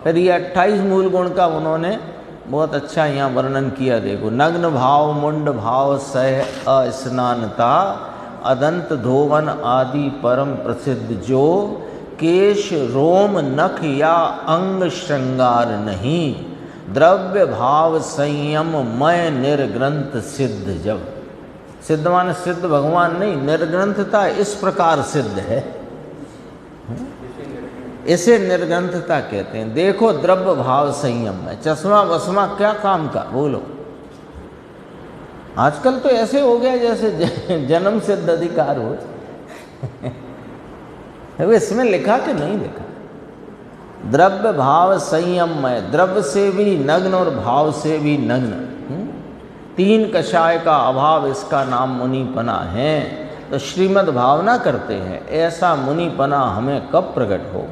फिर ये 28 मूल गुण का उन्होंने बहुत अच्छा यहाँ वर्णन किया। देखो, नग्न भाव, मुंड भाव, सह अस्नानता, अदंत धोवन आदि परम प्रसिद्ध जो, केश रोम नख या अंग श्रृंगार नहीं, द्रव्य भाव संयम मय निर्ग्रंथ सिद्ध जब। सिद्ध मान सिद्ध भगवान नहीं, निर्ग्रंथता इस प्रकार सिद्ध है। इसे निर्ग्रंथता कहते हैं। देखो द्रव्य भाव संयम में चश्मा वसमा क्या काम का, बोलो। आजकल तो ऐसे हो गया जैसे जन्म सिद्ध अधिकार हो। इसमें लिखा कि नहीं लिखा? द्रव्य भाव संयम में, द्रव्य से भी नग्न और भाव से भी नग्न, तीन कषाय का अभाव, इसका नाम मुनिपना है। तो श्रीमद् भावना करते हैं, ऐसा मुनिपना हमें कब प्रकट हो,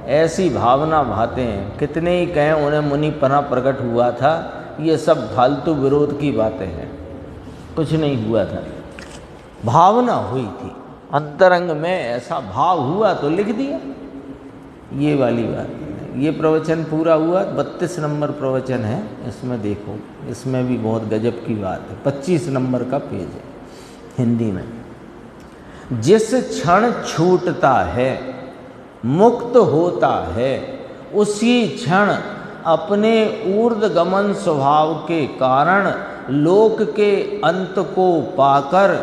ऐसी भावना भाते हैं। कितने ही कहें उन्हें मुनिपना प्रकट हुआ था, ये सब फालतू विरोध की बातें हैं, कुछ नहीं हुआ था। भावना हुई थी, अंतरंग में ऐसा भाव हुआ तो लिख दिया, ये वाली बात। ये प्रवचन पूरा हुआ, 32 नंबर प्रवचन है, इसमें देखो, इसमें भी बहुत गजब की बात है। 25 नंबर का पेज है हिंदी में। जिस क्षण छूटता है, मुक्त होता है, उसी क्षण अपने ऊर्ध्वगमन स्वभाव के कारण लोक के अंत को पाकर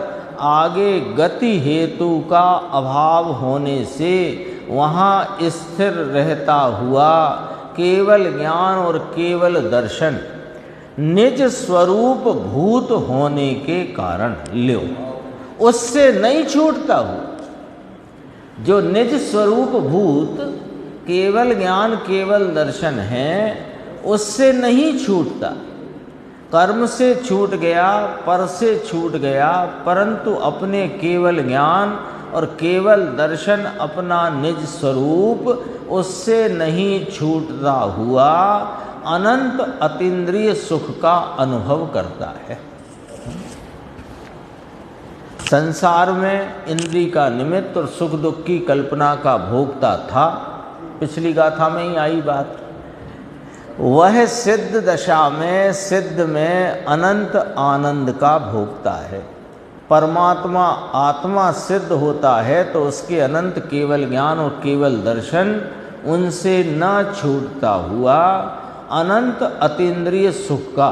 आगे गति हेतु का अभाव होने से वहाँ स्थिर रहता हुआ केवल ज्ञान और केवल दर्शन निज स्वरूप भूत होने के कारण लो, उससे नहीं छूटता हो। जो निज स्वरूप भूत केवल ज्ञान केवल दर्शन है, उससे नहीं छूटता। कर्म से छूट गया, पर से छूट गया, परंतु अपने केवल ज्ञान और केवल दर्शन, अपना निज स्वरूप, उससे नहीं छूटता हुआ अनंत अतीन्द्रिय सुख का अनुभव करता है। संसार में इंद्रिय का निमित्त और सुख दुख की कल्पना का भोगता था, पिछली गाथा में ही आई बात। वह सिद्ध दशा में, सिद्ध में अनंत आनंद का भोगता है। परमात्मा आत्मा सिद्ध होता है तो उसके अनंत केवल ज्ञान और केवल दर्शन उनसे न छूटता हुआ अनंत अतीन्द्रिय सुख का।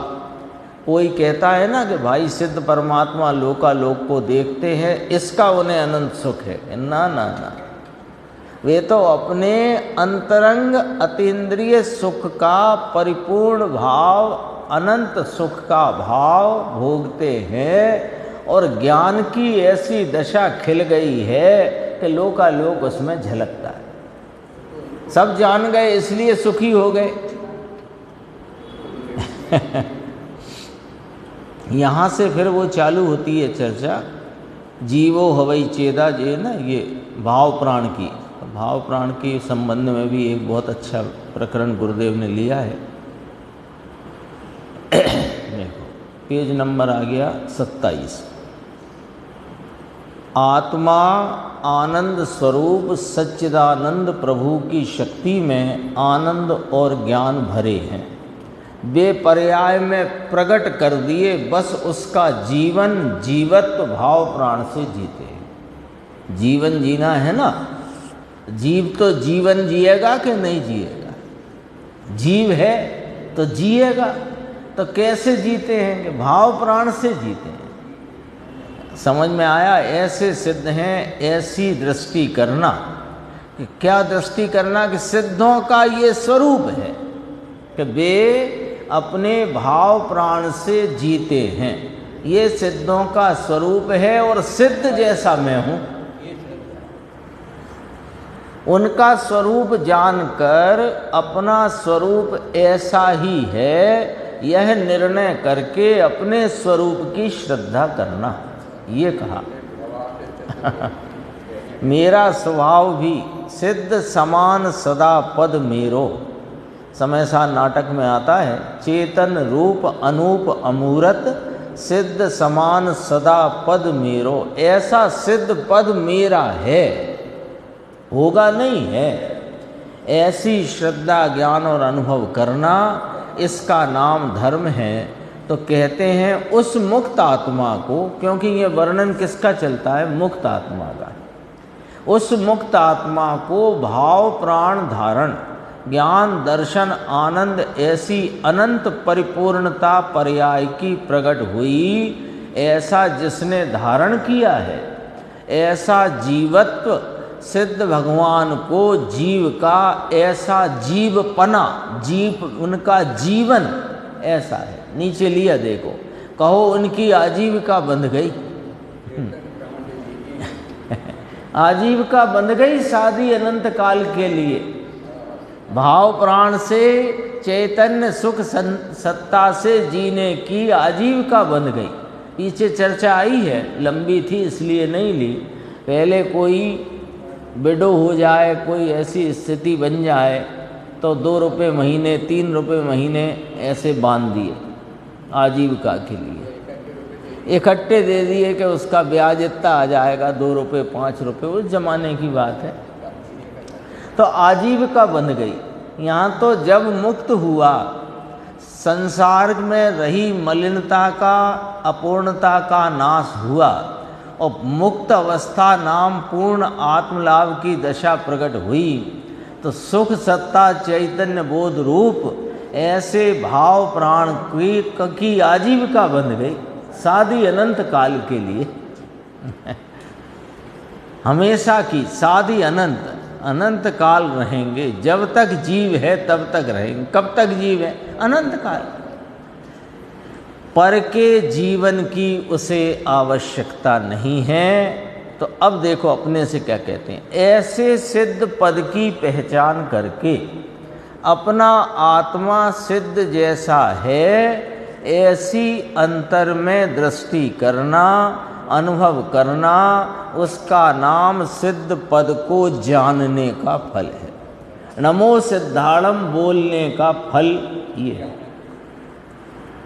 कोई कहता है ना कि भाई सिद्ध परमात्मा लोकालोक को देखते हैं, इसका उन्हें अनंत सुख है। ना ना ना, वे तो अपने अंतरंग अतीन्द्रिय सुख का परिपूर्ण भाव, अनंत सुख का भाव भोगते हैं, और ज्ञान की ऐसी दशा खिल गई है कि लोकालोक उसमें झलकता है। सब जान गए इसलिए सुखी हो गए। यहाँ से फिर वो चालू होती है चर्चा, जीवो हवई चेदा, जो ना ये भाव प्राण की, भाव प्राण के संबंध में भी एक बहुत अच्छा प्रकरण गुरुदेव ने लिया है। देखो पेज नंबर आ गया 27। आत्मा आनंद स्वरूप सच्चिदानंद प्रभु की शक्ति में आनंद और ज्ञान भरे हैं, वे पर्याय में प्रकट कर दिए, बस उसका जीवन जीवत्व भाव प्राण से जीते हैं। जीवन जीना है ना, जीव तो जीवन जिएगा कि नहीं जिएगा? जीव है तो जिएगा। तो कैसे जीते हैं? कि भाव प्राण से जीते हैं। समझ में आया? ऐसे सिद्ध हैं, ऐसी दृष्टि करना। कि क्या दृष्टि करना? कि सिद्धों का ये स्वरूप है कि वे अपने भाव प्राण से जीते हैं। ये सिद्धों का स्वरूप है, और सिद्ध जैसा मैं हूँ, उनका स्वरूप जानकर अपना स्वरूप ऐसा ही है, यह निर्णय करके अपने स्वरूप की श्रद्धा करना। ये कहा मेरा स्वभाव भी सिद्ध समान सदा पद मेरो। समय सा नाटक में आता है, चेतन रूप अनूप अमूरत सिद्ध समान सदा पद मेरो। ऐसा सिद्ध पद मेरा है, होगा नहीं है। ऐसी श्रद्धा ज्ञान और अनुभव करना, इसका नाम धर्म है। तो कहते हैं उस मुक्त आत्मा को, क्योंकि ये वर्णन किसका चलता है? मुक्त आत्मा का। उस मुक्त आत्मा को भाव प्राण धारण, ज्ञान दर्शन आनंद, ऐसी अनंत परिपूर्णता पर्याय की प्रकट हुई, ऐसा जिसने धारण किया है, ऐसा जीवत्व सिद्ध भगवान को जीव का ऐसा जीवपना, जीव उनका जीवन ऐसा है। नीचे लिया देखो, कहो उनकी आजीविका बंध गई। आजीविका बंध गई शादी अनंत काल के लिए। भाव प्राण से चैतन्य सुख सत्ता से जीने की आजीविका बंध गई। पीछे चर्चा आई है, लंबी थी इसलिए नहीं ली। पहले कोई विडो हो जाए, कोई ऐसी स्थिति बन जाए तो 2 रुपये महीने, 3 रुपये महीने ऐसे बांध दिए आजीविका के लिए, इकट्ठे दे दिए कि उसका ब्याज इतना आ जाएगा, 2 रुपये 5 रुपये, उस जमाने की बात है। तो आजीविका बन गई। यहाँ तो जब मुक्त हुआ, संसार में रही मलिनता का, अपूर्णता का नाश हुआ और मुक्त अवस्था नाम पूर्ण आत्मलाभ की दशा प्रकट हुई, तो सुख सत्ता चैतन्य बोध रूप ऐसे भाव प्राण की आजीविका बन गई शादी अनंत काल के लिए। हमेशा की शादी अनंत, अनंत काल रहेंगे। जब तक जीव है तब तक रहेंगे। कब तक जीव है? अनंत काल। पर के जीवन की उसे आवश्यकता नहीं है। तो अब देखो अपने से क्या कहते हैं, ऐसे सिद्ध पद की पहचान करके अपना आत्मा सिद्ध जैसा है ऐसी अंतर में दृष्टि करना, अनुभव करना, उसका नाम सिद्ध पद को जानने का फल है। नमो सिद्धाणम बोलने का फल ये है।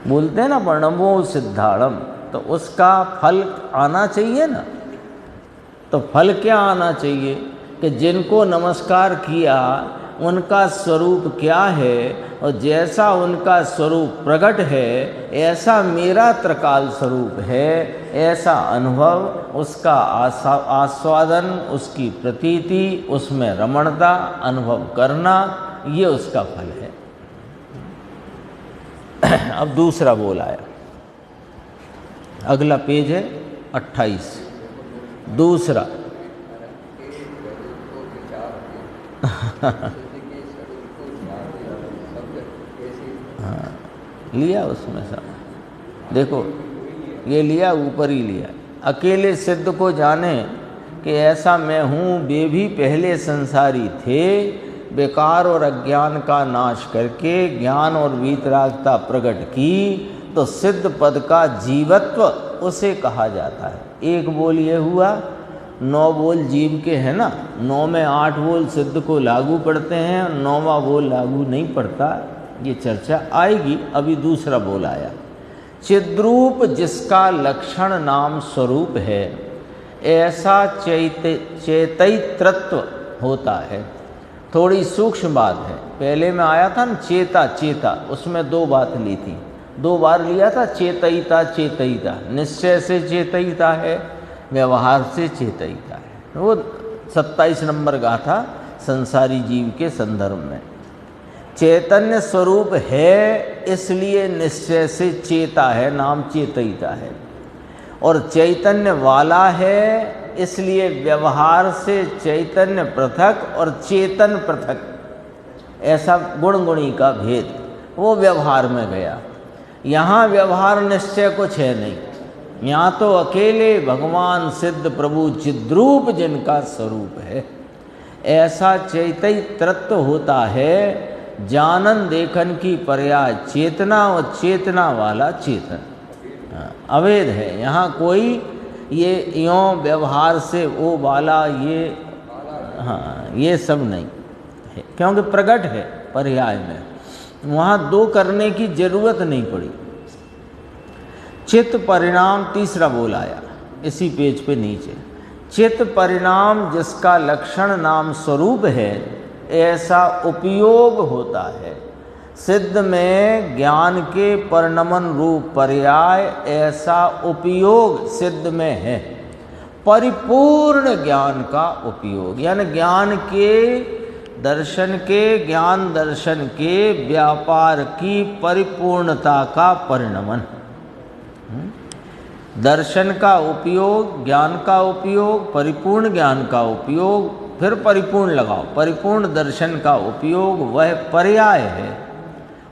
बोलते हैं ना नमो सिद्धाणम, तो उसका फल आना चाहिए ना। तो फल क्या आना चाहिए कि जिनको नमस्कार किया उनका स्वरूप क्या है, और जैसा उनका स्वरूप प्रकट है ऐसा मेरा त्रिकाल स्वरूप है, ऐसा अनुभव, उसका आस्वादन, उसकी प्रतीति, उसमें रमणता अनुभव करना, ये उसका फल है। अब दूसरा बोल आया, अगला पेज है 28। दूसरा हाँ, लिया उसमें सब देखो, ये लिया, ऊपर ही लिया। अकेले सिद्ध को जाने कि ऐसा मैं हूँ, वे भी पहले संसारी थे। बेकार और अज्ञान का नाश करके ज्ञान और वीतरागता प्रकट की, तो सिद्ध पद का जीवत्व उसे कहा जाता है। एक बोल ये हुआ, 9 बोल जीव के हैं ना, 9 में 8 बोल सिद्ध को लागू पड़ते हैं, 9वां बोल लागू नहीं पड़ता। ये चर्चा आएगी। अभी दूसरा बोल आया, चिद्रूप जिसका लक्षण नाम स्वरूप है, ऐसा चैतैत्रत्व होता है। थोड़ी सूक्ष्म बात है। पहले में आया था ना चेता, चेता, उसमें 2 बात ली थी, 2 बार लिया था। चेतयिता, चेतयिता, निश्चय से चेतयिता है, व्यवहार से चेतयिता है। वो 27 नंबर गाथा संसारी जीव के संदर्भ में। चैतन्य स्वरूप है इसलिए निश्चय से चेता है, नाम चेतयिता है। और चैतन्य वाला है इसलिए व्यवहार से चैतन्य पृथक और चेतन पृथक, ऐसा गुण गुणी का भेद वो व्यवहार में गया। यहाँ व्यवहार निश्चय कुछ है नहीं। यहाँ तो अकेले भगवान सिद्ध प्रभु चिद्रूप जिनका स्वरूप है, ऐसा चैतन्यत्व होता है। जानन देखन की पर्याय चेतना और चेतना वाला चेतन, अवेद है। यहाँ कोई ये यों व्यवहार से वो वाला, ये हाँ, ये सब नहीं है, क्योंकि प्रकट है पर्याय में। वहाँ 2 करने की जरूरत नहीं पड़ी। चित्त परिणाम, तीसरा बोल आया इसी पेज पे नीचे। चित्त परिणाम जिसका लक्षण नाम स्वरूप है, ऐसा उपयोग होता है। सिद्ध में ज्ञान के परिणमन रूप पर्याय, ऐसा उपयोग सिद्ध में है। परिपूर्ण ज्ञान का उपयोग, यानी ज्ञान के दर्शन के, ज्ञान दर्शन के व्यापार की परिपूर्णता का परिणमन। दर्शन का उपयोग, ज्ञान का उपयोग, परिपूर्ण ज्ञान का उपयोग फिर परिपूर्ण लगाओ। परिपूर्ण दर्शन का उपयोग वह पर्याय है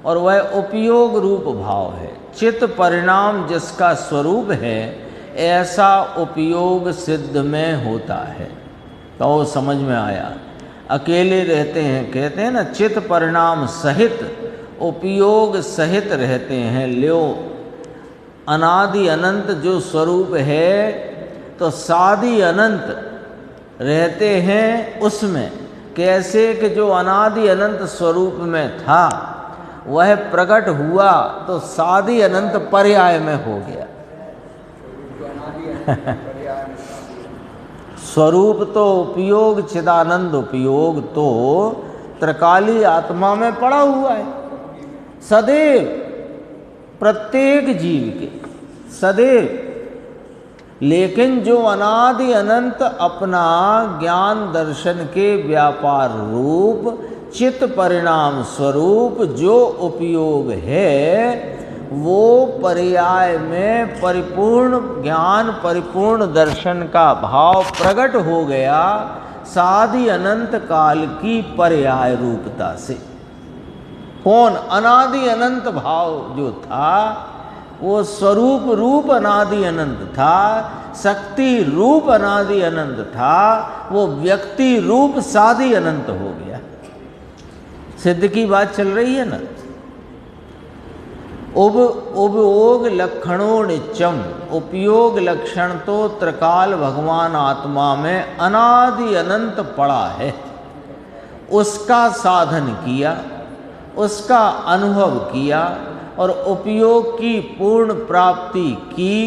और वह उपयोग रूप भाव है। चित्त परिणाम जिसका स्वरूप है, ऐसा उपयोग सिद्ध में होता है। तो वो समझ में आया। अकेले रहते हैं, कहते हैं ना, चित्त परिणाम सहित उपयोग सहित रहते हैं। ल्यो अनादि अनंत जो स्वरूप है, तो सादि अनंत रहते हैं उसमें। कैसे कि जो अनादि अनंत स्वरूप में था वह प्रकट हुआ तो सादि अनंत पर्याय में हो गया। स्वरूप तो उपयोग, चिदानंद उपयोग तो त्रिकाली आत्मा में पड़ा हुआ है सदैव, प्रत्येक जीव के सदैव। लेकिन जो अनादि अनंत अपना ज्ञान दर्शन के व्यापार रूप चित्त परिणाम स्वरूप जो उपयोग है, वो पर्याय में परिपूर्ण ज्ञान परिपूर्ण दर्शन का भाव प्रकट हो गया सादि अनंत काल की पर्याय रूपता से। कौन? अनादि अनंत भाव जो था वो स्वरूप रूप अनादि अनंत था, शक्ति रूप अनादि अनंत था, वो व्यक्ति रूप सादि अनंत हो गया। सिद्ध की बात चल रही है ना। उपयोग लक्षणों नित्यम, उपयोग लक्षण तो त्रिकाल भगवान आत्मा में अनादि अनंत पड़ा है। उसका साधन किया, उसका अनुभव किया और उपयोग की पूर्ण प्राप्ति की,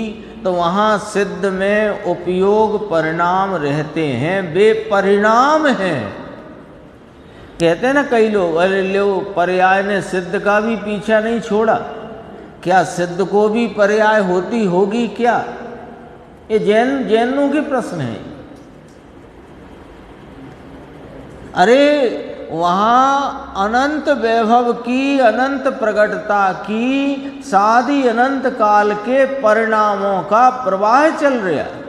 तो वहाँ सिद्ध में उपयोग परिणाम रहते हैं, वे परिणाम हैं। कहते हैं ना कई लोग, अरे लो पर्याय ने सिद्ध का भी पीछा नहीं छोड़ा। क्या सिद्ध को भी पर्याय होती होगी क्या? ये जैनों के प्रश्न है। अरे वहाँ अनंत वैभव की, अनंत प्रगटता की, सादि अनंत काल के परिणामों का प्रवाह चल रहा है।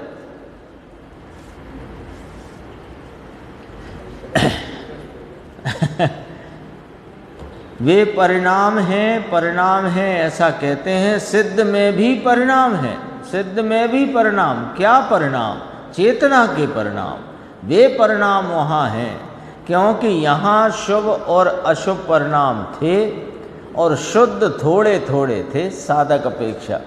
वे परिणाम हैं ऐसा कहते हैं। सिद्ध में भी परिणाम है, सिद्ध में भी परिणाम। क्या परिणाम? चेतना के परिणाम। वे परिणाम वहाँ हैं क्योंकि यहाँ शुभ और अशुभ परिणाम थे और शुद्ध थोड़े थोड़े थे साधक अपेक्षा।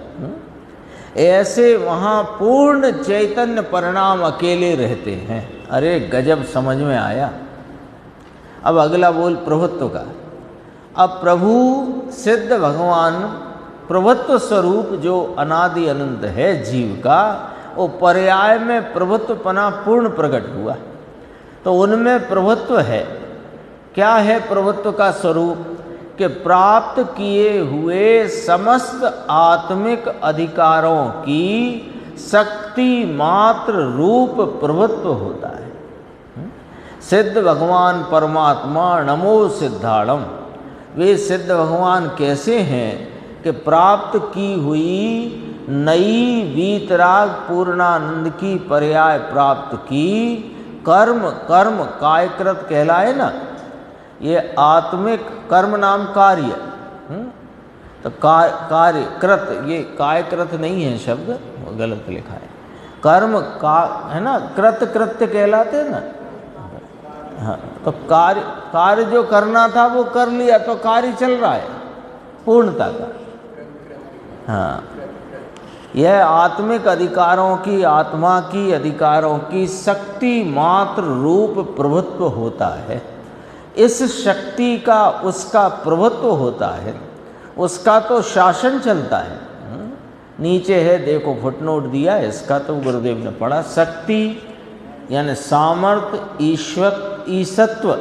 ऐसे वहाँ पूर्ण चैतन्य परिणाम अकेले रहते हैं। अरे गजब, समझ में आया। अब अगला बोल प्रभुत्व का। अब प्रभु सिद्ध भगवान प्रभुत्व स्वरूप जो अनादि अनंत है जीव का, वो पर्याय में प्रभुत्वपना पूर्ण प्रकट हुआ। तो उनमें प्रभुत्व है। क्या है प्रभुत्व का स्वरूप? कि प्राप्त किए हुए समस्त आत्मिक अधिकारों की शक्ति मात्र रूप प्रभुत्व होता है। सिद्ध भगवान परमात्मा नमो सिद्धाणम। वे सिद्ध भगवान कैसे हैं कि प्राप्त की हुई नई वीतराग पूर्णानंद की पर्याय प्राप्त की। कर्म कायकृत कहलाए ना, ये आत्मिक कर्म नाम कार्य। तो कार्य कृत, ये कायकृत नहीं है शब्द, गलत लिखा है। कर्म का है ना, कृत्य कहलाते हैं ना। हाँ, तो कार्य जो करना था वो कर लिया, तो कार्य चल रहा है पूर्णता का। हाँ, यह आत्मिक अधिकारों की, आत्मा की अधिकारों की शक्ति मात्र रूप प्रभुत्व होता है। इस शक्ति का उसका प्रभुत्व होता है, उसका तो शासन चलता है। नीचे है देखो, फुटनोट दिया इसका, तो गुरुदेव ने पढ़ा। शक्ति यानी सामर्थ्य, ईशत्व,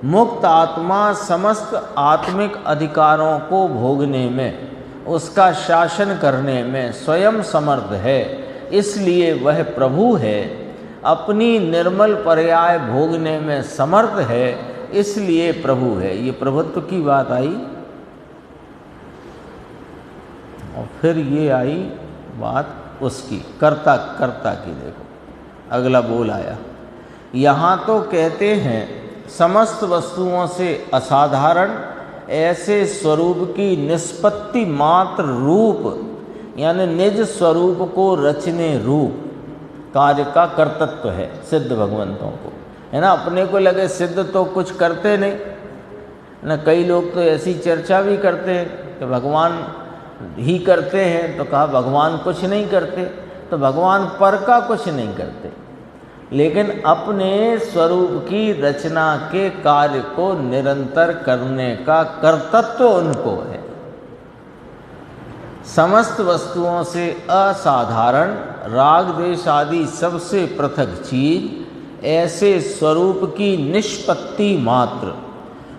मुक्त आत्मा समस्त आत्मिक अधिकारों को भोगने में, उसका शासन करने में स्वयं समर्थ है, इसलिए वह प्रभु है। अपनी निर्मल पर्याय भोगने में समर्थ है, इसलिए प्रभु है। ये प्रभुत्व की बात आई। और फिर ये आई बात उसकी कर्ता की। देखो अगला बोल आया, यहाँ तो कहते हैं समस्त वस्तुओं से असाधारण ऐसे स्वरूप की निष्पत्ति मात्र रूप यानी निज स्वरूप को रचने रूप कार्य का कर्तृत्व है सिद्ध भगवंतों को, है ना। अपने को लगे सिद्ध तो कुछ करते नहीं ना। कई लोग तो ऐसी चर्चा भी करते हैं कि भगवान ही करते हैं, तो कहा भगवान कुछ नहीं करते, तो भगवान पर का कुछ नहीं करते, लेकिन अपने स्वरूप की रचना के कार्य को निरंतर करने का कर्तृत्व उनको है। समस्त वस्तुओं से असाधारण राग द्वेष आदि सबसे पृथक चीज ऐसे स्वरूप की निष्पत्ति मात्र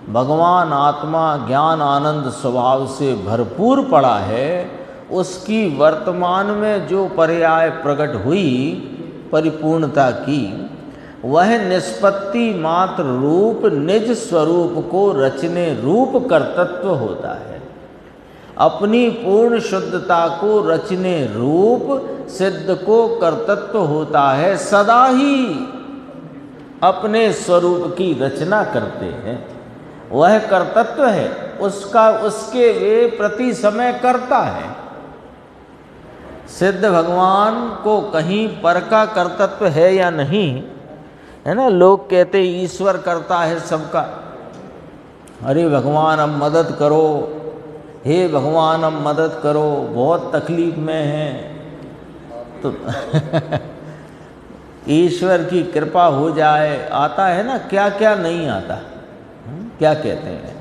भगवान आत्मा ज्ञान आनंद स्वभाव से भरपूर पड़ा है, उसकी वर्तमान में जो पर्याय प्रकट हुई परिपूर्णता की, वह निष्पत्ति मात्र रूप निज स्वरूप को रचने रूप कर्तृत्व होता है। अपनी पूर्ण शुद्धता को रचने रूप सिद्ध को कर्तृत्व होता है। सदा ही अपने स्वरूप की रचना करते हैं, वह कर्तृत्व है उसका, उसके वे प्रति समय करता है। सिद्ध भगवान को कहीं पर का कर्तृत्व है या नहीं, है ना। लोग कहते ईश्वर करता है सबका, अरे भगवान अब मदद करो, हे भगवान अब मदद करो, बहुत तकलीफ में हैं, तो ईश्वर की कृपा हो जाए। आता है ना, क्या क्या नहीं आता। क्या कहते हैं,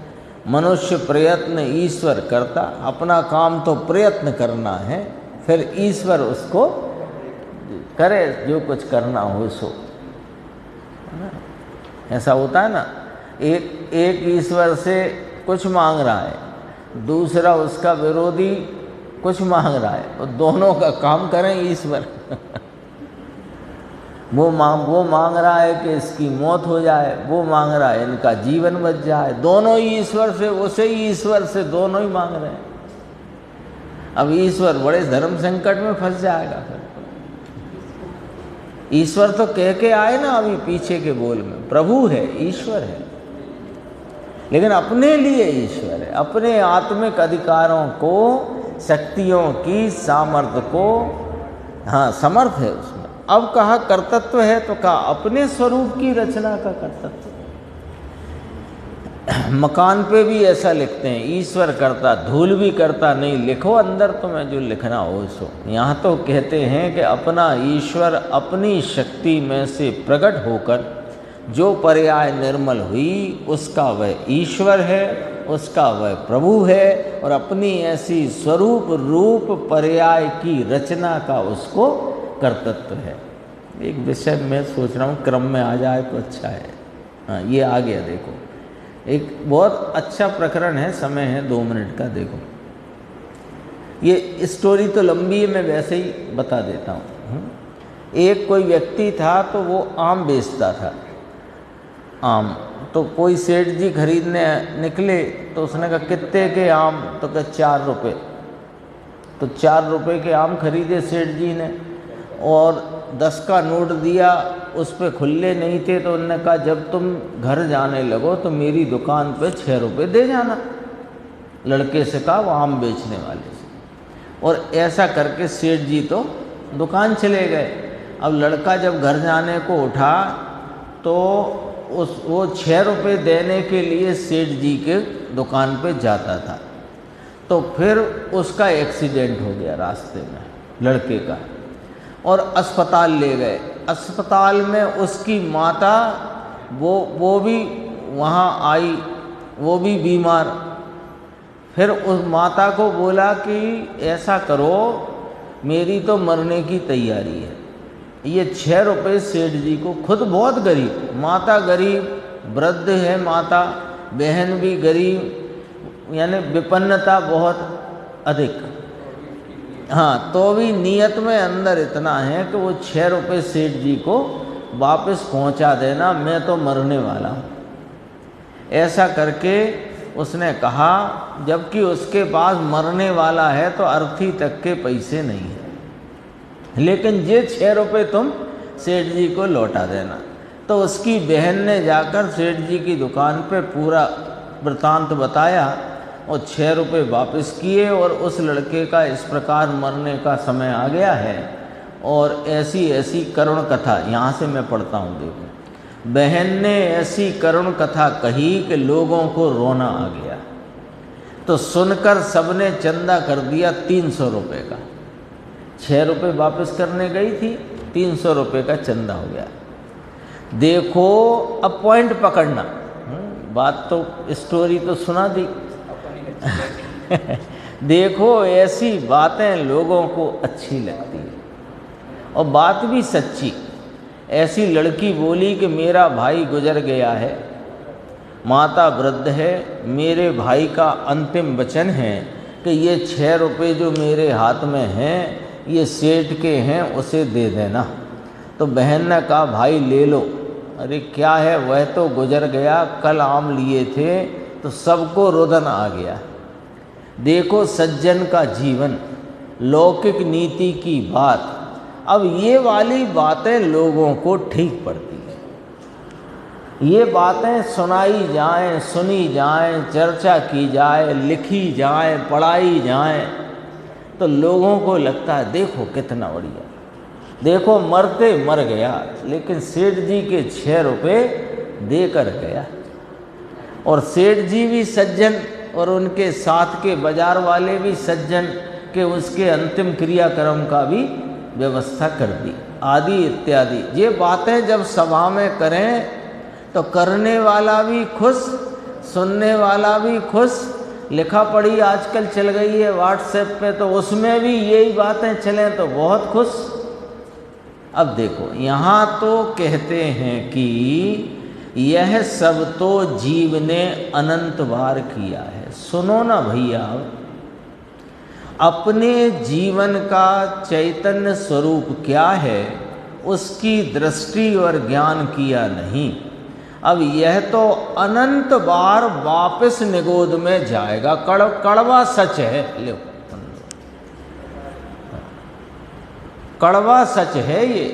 मनुष्य प्रयत्न ईश्वर करता, अपना काम तो प्रयत्न करना है, फिर ईश्वर उसको करे जो कुछ करना हो सो। ऐसा होता है ना, एक ईश्वर से कुछ मांग रहा है, दूसरा उसका विरोधी कुछ मांग रहा है, तो दोनों का काम करें ईश्वर। वो मांग रहा है कि इसकी मौत हो जाए, वो मांग रहा है इनका जीवन बच जाए। दोनों ही ईश्वर से, उसे ही ईश्वर से दोनों ही मांग रहे हैं। अब ईश्वर बड़े धर्म संकट में फंस जाएगा। फिर ईश्वर तो कह के आए ना अभी पीछे के बोल में, प्रभु है, ईश्वर है, लेकिन अपने लिए ईश्वर है। अपने आत्मिक अधिकारों को, शक्तियों की सामर्थ्य को, हाँ समर्थ है उसमें। अब कहा कर्तृत्व है, तो कहा अपने स्वरूप की रचना का कर्तृत्व। मकान पे भी ऐसा लिखते हैं, ईश्वर करता, धूल भी करता नहीं, लिखो अंदर तुम्हें जो लिखना हो सो। यहाँ तो कहते हैं कि अपना ईश्वर अपनी शक्ति में से प्रकट होकर जो पर्याय निर्मल हुई, उसका वह ईश्वर है, उसका वह प्रभु है, और अपनी ऐसी स्वरूप रूप पर्याय की रचना का उसको कर्तृत्व है। एक विषय मैं सोच रहा हूँ क्रम में आ जाए तो अच्छा है। हाँ, ये आ गया। देखो, एक बहुत अच्छा प्रकरण है, समय है 2 मिनट का। देखो, ये स्टोरी तो लंबी है, मैं वैसे ही बता देता हूँ। एक कोई व्यक्ति था, तो वो आम बेचता था, आम। तो कोई सेठ जी खरीदने निकले, तो उसने कहा कितने के आम, तो कहा 4 रुपये। तो 4 रुपये के आम खरीदे सेठ जी ने, और 10 का नोट दिया, उस पे खुले नहीं थे, तो उन्होंने कहा जब तुम घर जाने लगो तो मेरी दुकान पे 6 रुपये दे जाना। लड़के से कहा, वो आम बेचने वाले से। और ऐसा करके सेठ जी तो दुकान चले गए। अब लड़का जब घर जाने को उठा, तो वो 6 रुपये देने के लिए सेठ जी के दुकान पे जाता था। तो फिर उसका एक्सीडेंट हो गया रास्ते में, लड़के का, और अस्पताल ले गए। अस्पताल में उसकी माता वो भी वहाँ आई, वो भी बीमार। फिर उस माता को बोला कि ऐसा करो, मेरी तो मरने की तैयारी है, ये 6 रुपये सेठ जी को, खुद बहुत गरीब, माता गरीब, वृद्ध है माता, बहन भी गरीब, यानी विपन्नता बहुत अधिक। हाँ, तो भी नियत में अंदर इतना है कि वो 6 रुपये सेठ जी को वापस पहुंचा देना, मैं तो मरने वाला हूँ। ऐसा करके उसने कहा, जबकि उसके पास मरने वाला है तो अर्थी तक के पैसे नहीं है, लेकिन ये 6 रुपये तुम सेठ जी को लौटा देना। तो उसकी बहन ने जाकर सेठ जी की दुकान पे पूरा वृतांत बताया और 6 रुपये वापस किए और उस लड़के का इस प्रकार मरने का समय आ गया है और ऐसी ऐसी करुण कथा, यहाँ से मैं पढ़ता हूँ, देखो। बहन ने ऐसी करुण कथा कही कि लोगों को रोना आ गया। तो सुनकर सबने चंदा कर दिया 300 रुपये का। 6 रुपये वापस करने गई थी, 300 रुपये का चंदा हो गया। देखो अब पॉइंट पकड़ना, बात तो स्टोरी तो सुना दी। देखो ऐसी बातें लोगों को अच्छी लगती है और बात भी सच्ची। ऐसी लड़की बोली कि मेरा भाई गुजर गया है, माता वृद्ध है, मेरे भाई का अंतिम वचन है कि ये 6 रुपये जो मेरे हाथ में हैं ये सेठ के हैं, उसे दे देना। तो बहन ने कहा भाई ले लो। अरे क्या है, वह तो गुजर गया, कल आम लिए थे तो सबको रुदन आ गया। देखो सज्जन का जीवन, लौकिक नीति की बात। अब ये वाली बातें लोगों को ठीक पड़ती हैं। ये बातें सुनाई जाएं, सुनी जाएं, चर्चा की जाए, लिखी जाए, पढ़ाई जाए तो लोगों को लगता है देखो कितना बढ़िया, देखो मरते मर गया लेकिन सेठ जी के 6 रुपये देकर गया। और सेठ जी भी सज्जन और उनके साथ के बाजार वाले भी सज्जन के उसके अंतिम क्रियाक्रम का भी व्यवस्था कर दी, आदि इत्यादि। ये बातें जब सभा में करें तो करने वाला भी खुश, सुनने वाला भी खुश। लिखा पढ़ी आजकल चल गई है व्हाट्सएप पे, तो उसमें भी यही बातें चलें तो बहुत खुश। अब देखो यहाँ तो कहते हैं कि यह सब तो जीव ने अनंत बार किया है। सुनो ना भैया, अपने जीवन का चैतन्य स्वरूप क्या है उसकी दृष्टि और ज्ञान किया नहीं। अब यह तो अनंत बार वापस निगोद में जाएगा। कड़वा सच है, लो कड़वा सच है, ये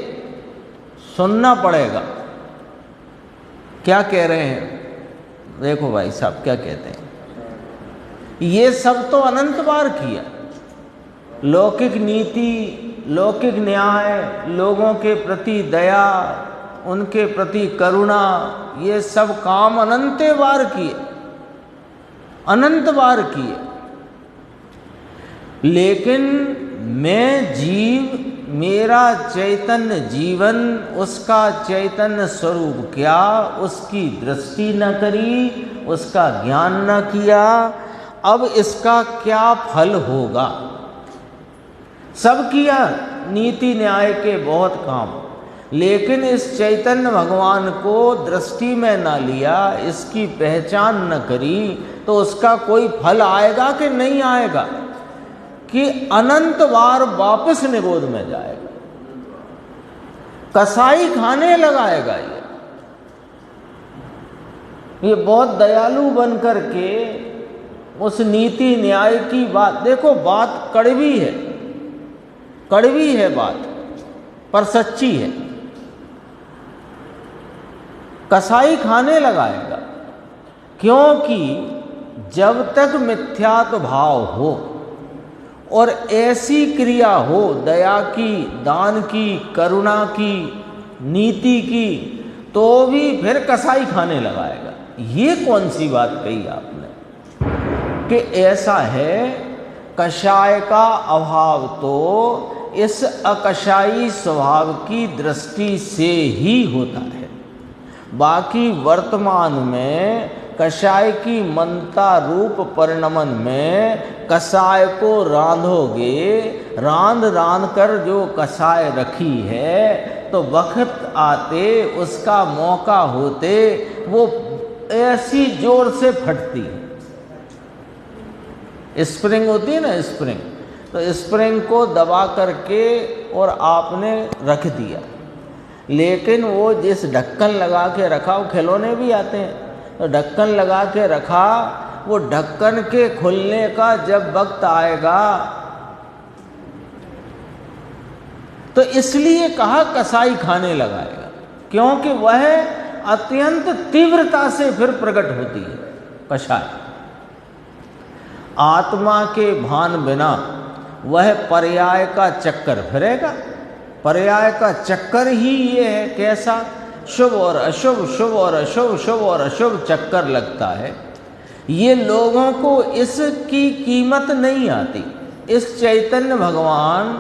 सुनना पड़ेगा। क्या कह रहे हैं देखो भाई साहब, क्या कहते हैं, ये सब तो अनंत बार किया। लौकिक नीति, लौकिक न्याय, लोगों के प्रति दया, उनके प्रति करुणा, ये सब काम अनंत बार किए, अनंत बार किए। लेकिन मैं जीव, मेरा चैतन्य जीवन, उसका चैतन्य स्वरूप क्या, उसकी दृष्टि न करी, उसका ज्ञान न किया। अब इसका क्या फल होगा? सब किया नीति न्याय के बहुत काम, लेकिन इस चैतन्य भगवान को दृष्टि में ना लिया, इसकी पहचान न करी, तो उसका कोई फल आएगा कि नहीं आएगा? कि अनंत बार वापस निगोद में जाएगा, कसाई खाने लगाएगा। ये बहुत दयालु बन करके उस नीति न्याय की बात, देखो बात कड़वी है, कड़वी है बात, पर सच्ची है। कसाई खाने लगाएगा, क्योंकि जब तक मिथ्यात्व भाव हो और ऐसी क्रिया हो दया की, दान की, करुणा की, नीति की, तो भी फिर कसाई खाने लगाएगा। ये कौन सी बात कही आपने कि ऐसा है? कषाय का अभाव तो इस अकषाई स्वभाव की दृष्टि से ही होता है। बाकी वर्तमान में कषाय की मनता रूप परिणमन में कषाय को रांधोगे, रांध रांध कर जो कषाय रखी है, तो वक्त आते, उसका मौका होते, वो ऐसी जोर से फटती है। स्प्रिंग होती है ना, स्प्रिंग, तो स्प्रिंग को दबा करके और आपने रख दिया, लेकिन वो जिस ढक्कन लगा के रखा, वो खिलौने भी आते हैं, तो ढक्कन लगा के रखा, वो ढक्कन के खुलने का जब वक्त आएगा, तो इसलिए कहा कसाई खाने लगाएगा। क्योंकि वह अत्यंत तीव्रता से फिर प्रकट होती है कषाय। आत्मा के भान बिना वह पर्याय का चक्कर फिरेगा। पर्याय का चक्कर ही ये है, कैसा? शुभ और अशुभ, शुभ और अशुभ, शुभ और अशुभ चक्कर लगता है। ये लोगों को इसकी कीमत नहीं आती। इस चैतन्य भगवान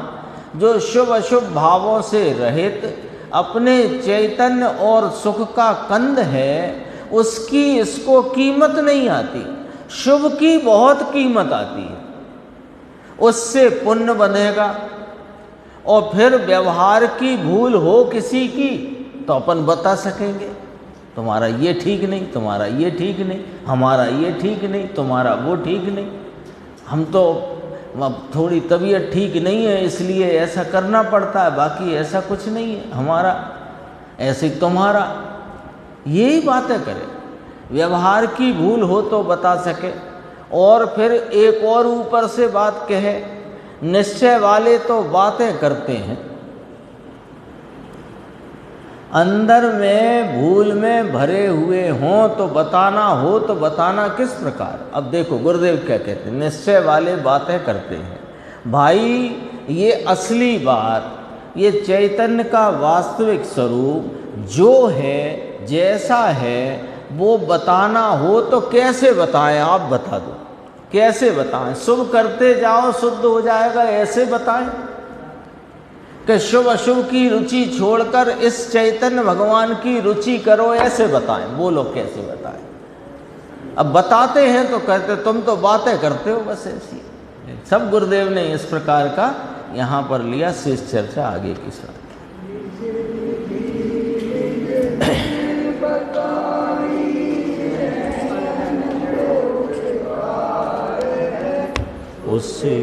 जो शुभ अशुभ भावों से रहित अपने चैतन्य और सुख का कंद है, उसकी इसको कीमत नहीं आती। शुभ की बहुत कीमत आती है, उससे पुण्य बंधेगा। और फिर व्यवहार की भूल हो किसी की तो अपन बता सकेंगे, तुम्हारा ये ठीक नहीं, तुम्हारा ये ठीक नहीं, हमारा ये ठीक नहीं, तुम्हारा वो ठीक नहीं, हम तो थोड़ी तबीयत ठीक नहीं है इसलिए ऐसा करना पड़ता है, बाकी ऐसा कुछ नहीं है, हमारा ऐसे तुम्हारा, यही बातें करें। व्यवहार की भूल हो तो बता सके। और फिर एक और ऊपर से बात कहे, निश्चय वाले तो बातें करते हैं, अंदर में भूल में भरे हुए हों तो बताना हो तो बताना किस प्रकार। अब देखो गुरुदेव क्या कहते हैं, निश्चय वाले बातें करते हैं। भाई ये असली बात, ये चैतन्य का वास्तविक स्वरूप जो है, जैसा है, वो बताना हो तो कैसे बताएं? आप बता दो, कैसे बताएं? शुभ करते जाओ शुद्ध हो जाएगा, ऐसे बताएं कि शुभ अशुभ की रुचि छोड़कर इस चैतन्य भगवान की रुचि करो, ऐसे बताएं। बोलो कैसे बताएं? अब बताते हैं तो कहते तुम तो बातें करते हो बस ऐसी। सब गुरुदेव ने इस प्रकार का यहाँ पर लिया। शेष चर्चा आगे की साथ। उसके